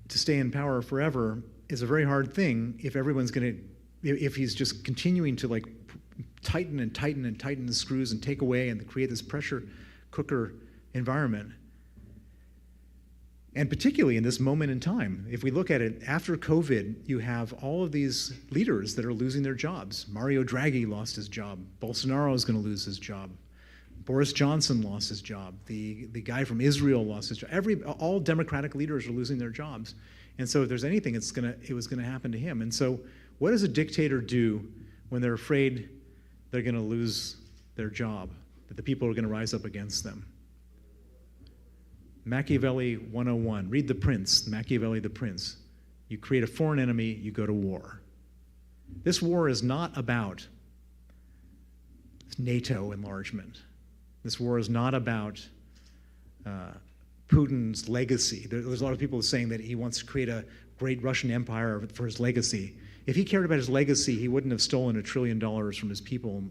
to stay in power forever is a very hard thing if he's just continuing to tighten and tighten and tighten the screws and take away and create this pressure cooker environment. And particularly in this moment in time, if we look at it, after COVID, you have all of these leaders that are losing their jobs. Mario Draghi lost his job. Bolsonaro is going to lose his job. Boris Johnson lost his job. The guy from Israel lost his job. All Democratic leaders are losing their jobs. And so if there's anything, it was going to happen to him. And so what does a dictator do when they're afraid they're going to lose their job, that the people are going to rise up against them? Machiavelli 101. Read The Prince, Machiavelli the Prince. You create a foreign enemy, you go to war. This war is not about NATO enlargement. This war is not about Putin's legacy. There's a lot of people saying that he wants to create a great Russian empire for his legacy. If he cared about his legacy, he wouldn't have stolen $1 trillion from his people.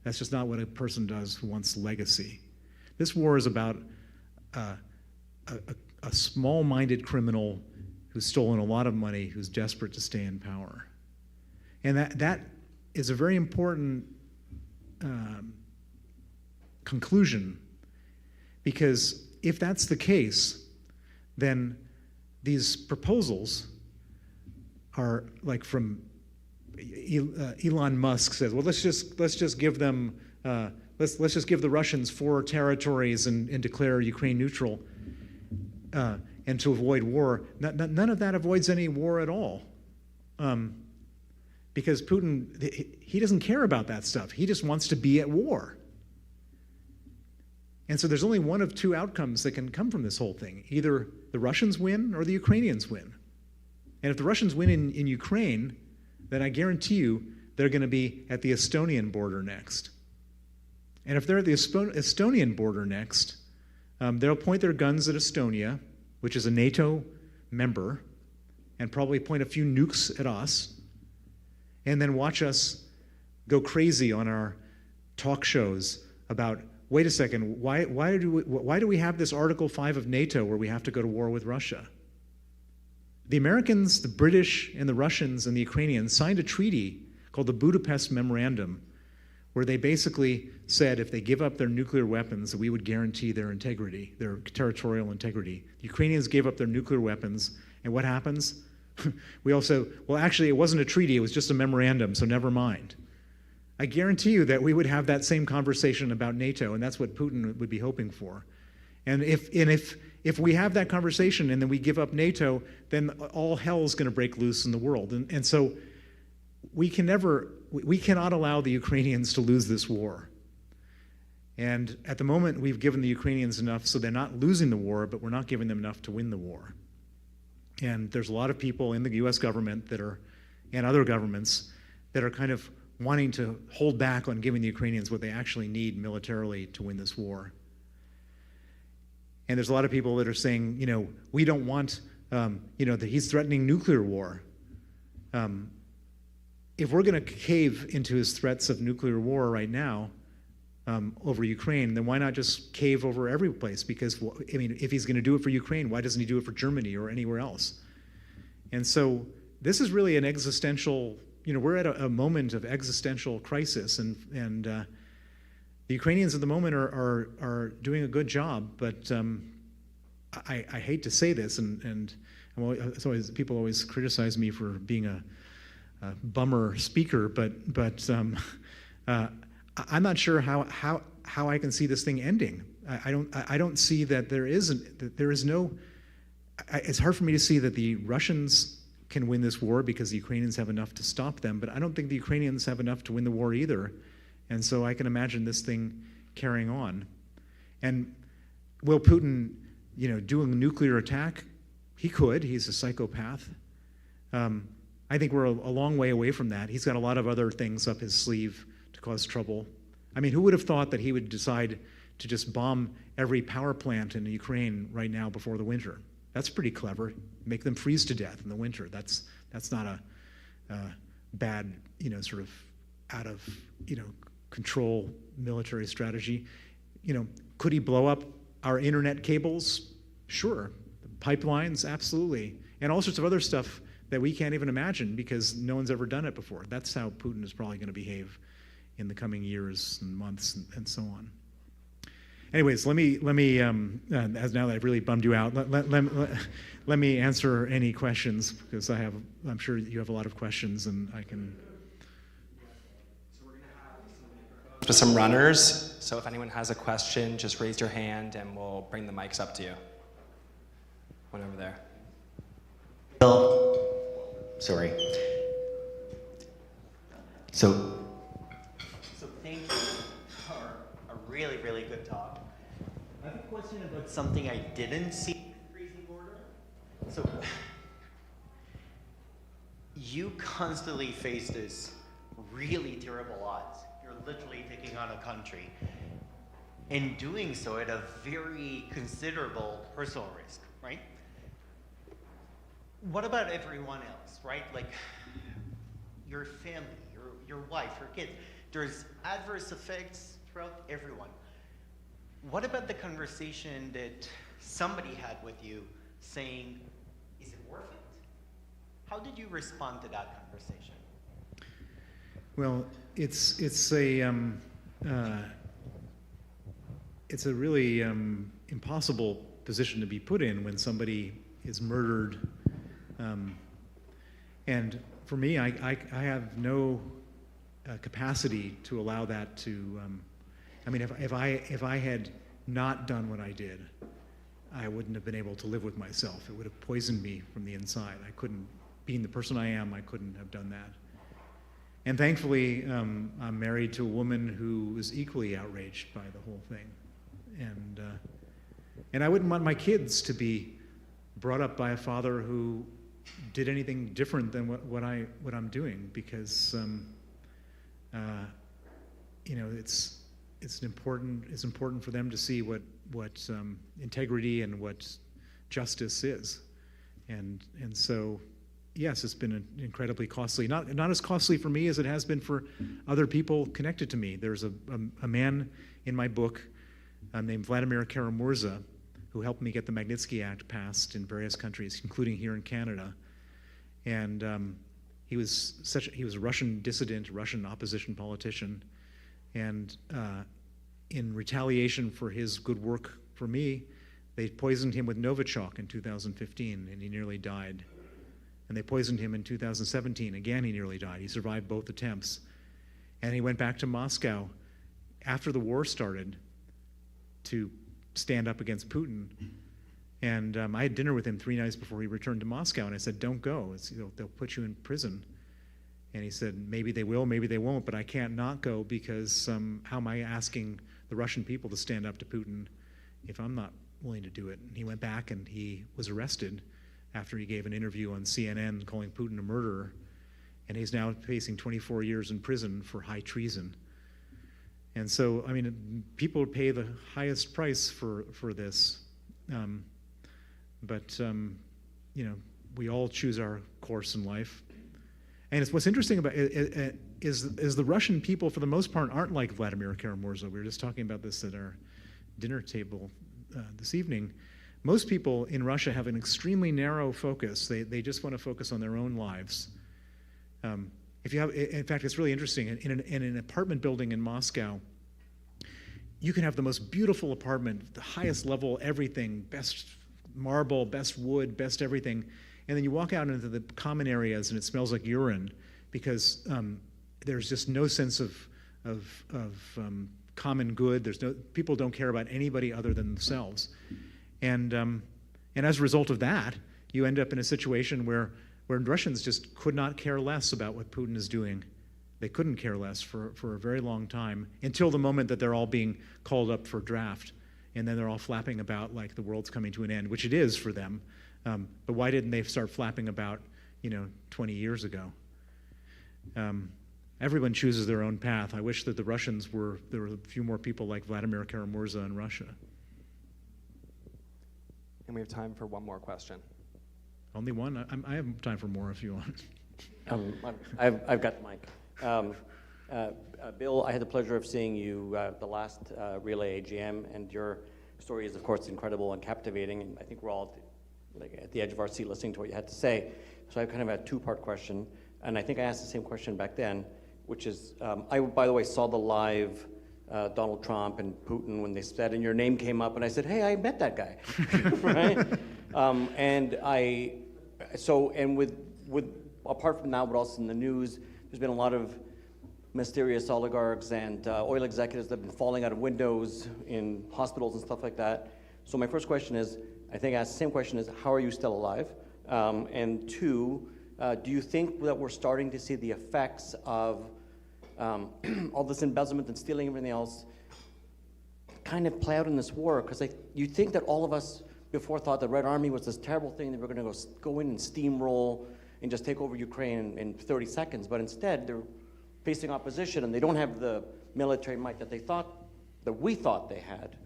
That's just not what a person does who wants legacy. This war is about a small-minded criminal who's stolen a lot of money, who's desperate to stay in power. And that is a very important conclusion, because if that's the case, then these proposals are like from Elon Musk says, well, let's just give them let's just give the Russians 4 territories and declare Ukraine neutral, and to avoid war. None of that avoids any war at all, because Putin, he doesn't care about that stuff. He just wants to be at war. And so there's only one of 2 outcomes that can come from this whole thing. Either the Russians win or the Ukrainians win. And if the Russians win in Ukraine, then I guarantee you they're going to be at the Estonian border next. And if they're at the Estonian border next, they'll point their guns at Estonia, which is a NATO member, and probably point a few nukes at us, and then watch us go crazy on our talk shows about, wait a second, why do we have this Article 5 of NATO where we have to go to war with Russia? The Americans, the British, and the Russians and the Ukrainians signed a treaty called the Budapest Memorandum, where they basically said if they give up their nuclear weapons, that we would guarantee their integrity, their territorial integrity. The Ukrainians gave up their nuclear weapons, and what happens? We also, well, actually, it wasn't a treaty, it was just a memorandum, so never mind. I guarantee you that we would have that same conversation about NATO, and that's what Putin would be hoping for. And if we have that conversation and then we give up NATO, then all hell is going to break loose in the world. And so we cannot allow the Ukrainians to lose this war. And at the moment, we've given the Ukrainians enough so they're not losing the war, but we're not giving them enough to win the war. And there's a lot of people in the US government and other governments that are kind of wanting to hold back on giving the Ukrainians what they actually need militarily to win this war. And there's a lot of people that are saying, we don't want, that he's threatening nuclear war. If we're going to cave into his threats of nuclear war right now over Ukraine, then why not just cave over every place? Because, if he's going to do it for Ukraine, why doesn't he do it for Germany or anywhere else? And so this is really an existential, we're at a moment of existential crisis, and the Ukrainians at the moment are doing a good job, but I hate to say this, and people always criticize me for being a bummer speaker, but I'm not sure how I can see this thing ending. I don't see that there is no. It's hard for me to see that the Russians can win this war because the Ukrainians have enough to stop them, but I don't think the Ukrainians have enough to win the war either. And so I can imagine this thing carrying on. And will Putin, do a nuclear attack? He could. He's a psychopath. I think we're a long way away from that. He's got a lot of other things up his sleeve to cause trouble. I mean, who would have thought that he would decide to just bomb every power plant in Ukraine right now before the winter? That's pretty clever. Make them freeze to death in the winter. That's not a bad, sort of out of, control military strategy. Could he blow up our internet cables? Sure. Pipelines? Absolutely. And all sorts of other stuff that we can't even imagine because no one's ever done it before. That's how Putin is probably going to behave in the coming years and months and so on. Anyways, let me as now that I've really bummed you out, let me answer any questions because I'm sure you have a lot of questions and I can. So we're going to have some runners. So if anyone has a question, just raise your hand and we'll bring the mics up to you. One over there. Bill, sorry. So thank you for a really, really good talk. I have a question about something I didn't see in the freezing order. So you constantly face this really terrible odds. You're literally taking on a country and doing so at a very considerable personal risk, right? What about everyone else, right? Like your family, your wife, your kids. There's adverse effects throughout everyone. What about the conversation that somebody had with you saying, is it worth it? How did you respond to that conversation? Well, it's a really impossible position to be put in when somebody is murdered. And for me, I have no capacity to allow that to. I mean, if I had not done what I did, I wouldn't have been able to live with myself. It would have poisoned me from the inside. I couldn't, being the person I am, I couldn't have done that. And thankfully, I'm married to a woman who was equally outraged by the whole thing. And I wouldn't want my kids to be brought up by a father who did anything different than what I'm doing, because it's important for them to see what integrity and what justice is, and so yes, it's been incredibly costly. Not as costly for me as it has been for other people connected to me. There's a man in my book named Vladimir Kara-Murza who helped me get the Magnitsky Act passed in various countries, including here in Canada. And he was a Russian dissident, Russian opposition politician, and in retaliation for his good work for me, they poisoned him with Novichok in 2015, and he nearly died. And they poisoned him in 2017. Again, he nearly died. He survived both attempts. And he went back to Moscow after the war started to stand up against Putin. And I had dinner with him 3 nights before he returned to Moscow, and I said, don't go. They'll put you in prison. And he said, maybe they will, maybe they won't, but I can't not go because how am I asking the Russian people to stand up to Putin if I'm not willing to do it? And he went back and he was arrested after he gave an interview on CNN calling Putin a murderer. And he's now facing 24 years in prison for high treason. And so, I mean, people pay the highest price for this. But we all choose our course in life. And what's interesting about it is the Russian people, for the most part, aren't like Vladimir Kara-Murza. We were just talking about this at our dinner table this evening. most people in Russia have an extremely narrow focus. They just want to focus on their own lives. If you have, in fact, it's really interesting. In an apartment building in Moscow, you can have the most beautiful apartment, the highest level, everything, best marble, best wood, best everything, and then you walk out into the common areas and it smells like urine because there's just no sense of common good. People don't care about anybody other than themselves, and as a result of that, you end up in a situation where Russians just could not care less about what Putin is doing. They couldn't care less for a very long time until the moment that they're all being called up for draft, and then they're all flapping about like the world's coming to an end, which it is for them. But why didn't they start flapping about, 20 years ago? Everyone chooses their own path. I wish that there were a few more people like Vladimir Kara-Murza in Russia. And we have time for one more question. Only one? I have time for more if you want. I've got the mic. Bill, I had the pleasure of seeing you the last Relay AGM, and your story is, of course, incredible and captivating, and I think we're all at the edge of our seat listening to what you had to say. So I kind of had a two-part question, and I think I asked the same question back then, which is, I, by the way, saw the live Donald Trump and Putin when they said, and your name came up, and I said, hey, I met that guy, right? And with apart from now, but also in the news, there's been a lot of mysterious oligarchs and oil executives that have been falling out of windows in hospitals and stuff like that. So my first question is, I think I asked the same question, is how are you still alive? And two, do you think that we're starting to see the effects of all this embezzlement and stealing and everything else kind of play out in this war? Because you think that all of us before thought the Red Army was this terrible thing that we're going to go in and steamroll and just take over Ukraine in 30 seconds, but instead they're facing opposition and they don't have the military might that we thought they had.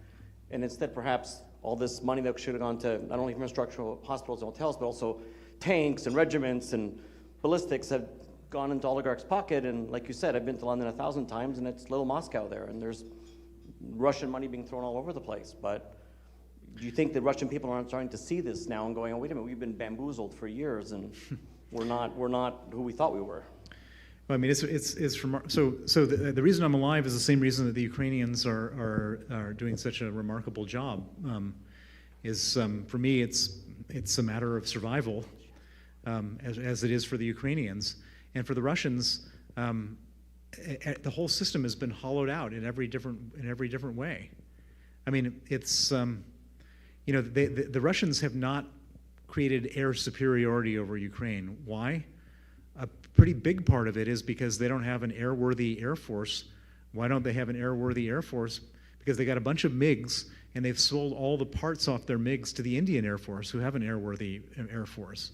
And instead, perhaps all this money that should have gone to not only infrastructure, hospitals and hotels, but also tanks and regiments and ballistics have gone into oligarchs' pocket. And like you said, I've been to London 1,000 times, and it's little Moscow there, and there's Russian money being thrown all over the place. But do you think the Russian people aren't starting to see this now and going, oh, wait a minute, we've been bamboozled for years, and we're not who we thought we were? Well, I mean, it's from so the reason I'm alive is the same reason that the Ukrainians are doing such a remarkable job. For me, it's a matter of survival, as it is for the Ukrainians, and for the Russians, the whole system has been hollowed out in every different way. I mean, it's the Russians have not created air superiority over Ukraine. Why? A pretty big part of it is because they don't have an airworthy Air Force. Why don't they have an airworthy Air Force? Because they got a bunch of MiGs, and they've sold all the parts off their MiGs to the Indian Air Force, who have an airworthy Air Force.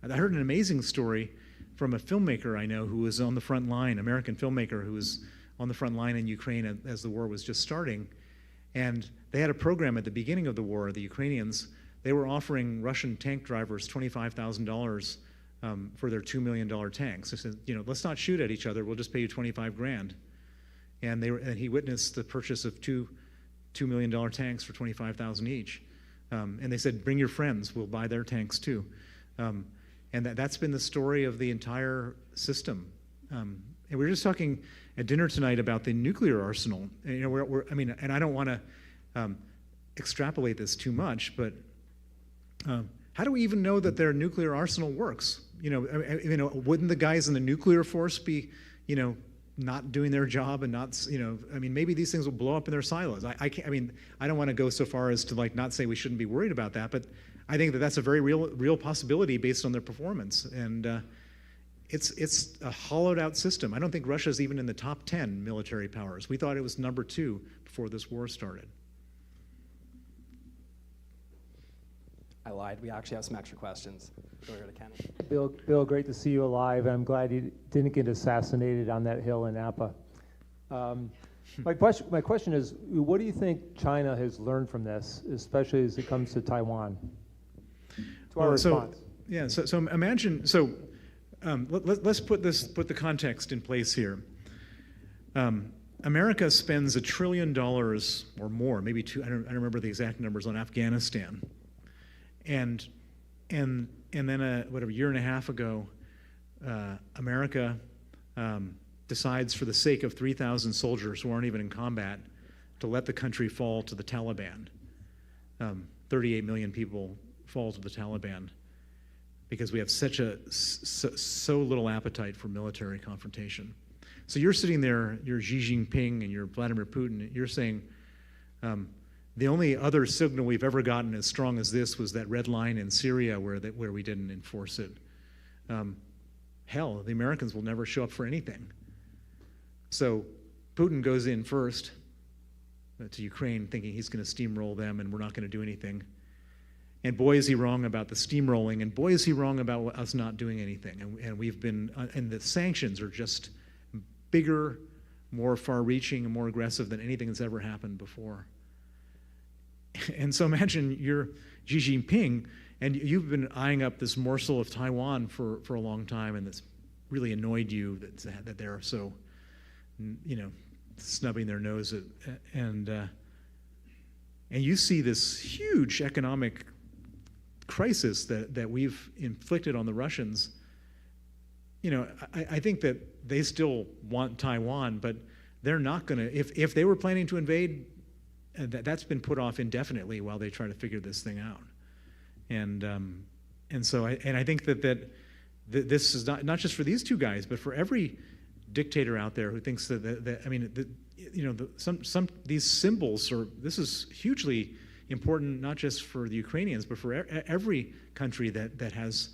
And I heard an amazing story from a filmmaker I know who was on the front line, American filmmaker who was on the front line in Ukraine as the war was just starting. And they had a program at the beginning of the war, the Ukrainians. They were offering Russian tank drivers $25,000 for their $2 million tanks. They said, let's not shoot at each other. We'll just pay you 25 grand. And he witnessed the purchase of $2 million tanks for 25,000 each. And they said, bring your friends. We'll buy their tanks too. And that's been the story of the entire system. And we were just talking at dinner tonight about the nuclear arsenal. And and I don't want to extrapolate this too much, but how do we even know that their nuclear arsenal works? Wouldn't the guys in the nuclear force be, not doing their job and not, maybe these things will blow up in their silos. I don't want to go so far as to not say we shouldn't be worried about that, but I think that that's a very real possibility based on their performance. And it's a hollowed out system. I don't think Russia's even in the top 10 military powers. We thought it was number 2 before this war started. I lied. We actually have some extra questions. Go here to Kenny. Bill, great to see you alive. I'm glad you didn't get assassinated on that hill in Napa. My question is, what do you think China has learned from this, especially as it comes to Taiwan? To our response. So imagine. Let's put the context in place here. America spends $1 trillion or more, maybe 2. I don't remember the exact numbers on Afghanistan. and then whatever, year and a half ago, America decides, for the sake of 3,000 soldiers who aren't even in combat, to let the country fall to the Taliban. 38 million people fall to the Taliban because we have so little appetite for military confrontation. So you're sitting there, you're Xi Jinping and you're Vladimir Putin, you're saying, the only other signal we've ever gotten as strong as this was that red line in Syria where we didn't enforce it. Hell, the Americans will never show up for anything. So Putin goes in first to Ukraine thinking he's going to steamroll them and we're not going to do anything. And boy, is he wrong about the steamrolling, and boy, is he wrong about us not doing anything. And we've been, and the sanctions are just bigger, more far-reaching, and more aggressive than anything that's ever happened before. And so imagine you're Xi Jinping, and you've been eyeing up this morsel of Taiwan for a long time, and it's really annoyed you that they're so, snubbing their nose at, and you see this huge economic crisis that we've inflicted on the Russians. I think that they still want Taiwan, but they're not going to, if they were planning to invade, that's been put off indefinitely while they try to figure this thing out. And so I think that this is not just for these two guys, but for every dictator out there who thinks these symbols this is hugely important, not just for the Ukrainians, but for every country that has,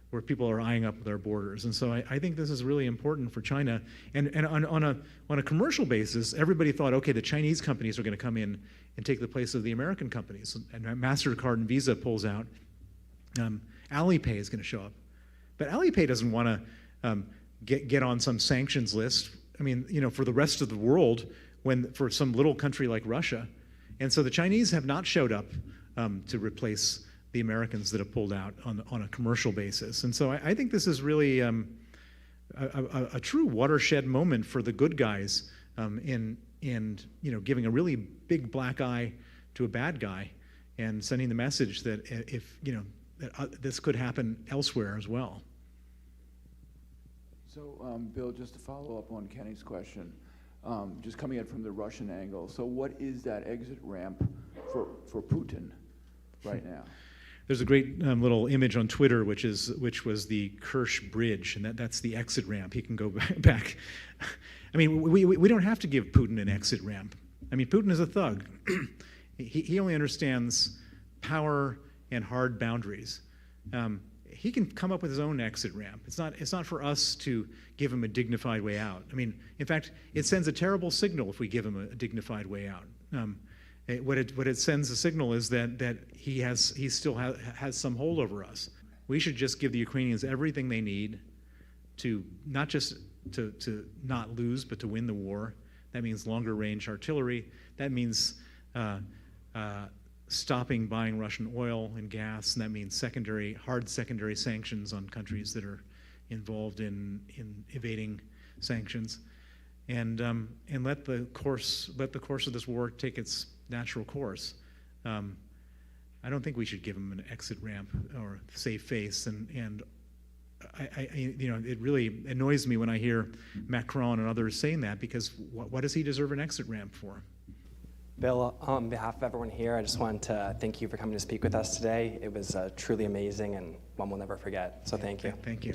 where people are eyeing up their borders. And so I think this is really important for China. And on a commercial basis, everybody thought, okay, the Chinese companies are going to come in and take the place of the American companies. And MasterCard and Visa pulls out. Alipay is going to show up. But Alipay doesn't want to get on some sanctions list, for the rest of the world, for some little country like Russia. And so the Chinese have not showed up to replace the Americans that have pulled out on a commercial basis. And so I think this is really a true watershed moment for the good guys in giving a really big black eye to a bad guy and sending the message that this could happen elsewhere as well. So, Bill, just to follow up on Kenny's question, just coming in from the Russian angle, so what is that exit ramp for Putin right now? There's a great little image on Twitter, which was the Kirsch Bridge, and that's the exit ramp. He can go back. We don't have to give Putin an exit ramp. Putin is a thug. He only understands power and hard boundaries. He can come up with his own exit ramp. It's not for us to give him a dignified way out. In fact, it sends a terrible signal if we give him a dignified way out. What it sends a signal is that he still has some hold over us. We should just give the Ukrainians everything they need to not just to not lose, but to win the war. That means longer range artillery. That means stopping buying Russian oil and gas, and that means hard secondary sanctions on countries that are involved in evading sanctions, and let the course of this war take its natural course. I don't think we should give them an exit ramp or save face, and it really annoys me when I hear Macron and others saying that, because what does he deserve an exit ramp for? Bill, on behalf of everyone here, I just wanted to thank you for coming to speak with us today. It was truly amazing and one we'll never forget, so thank you. Thank you.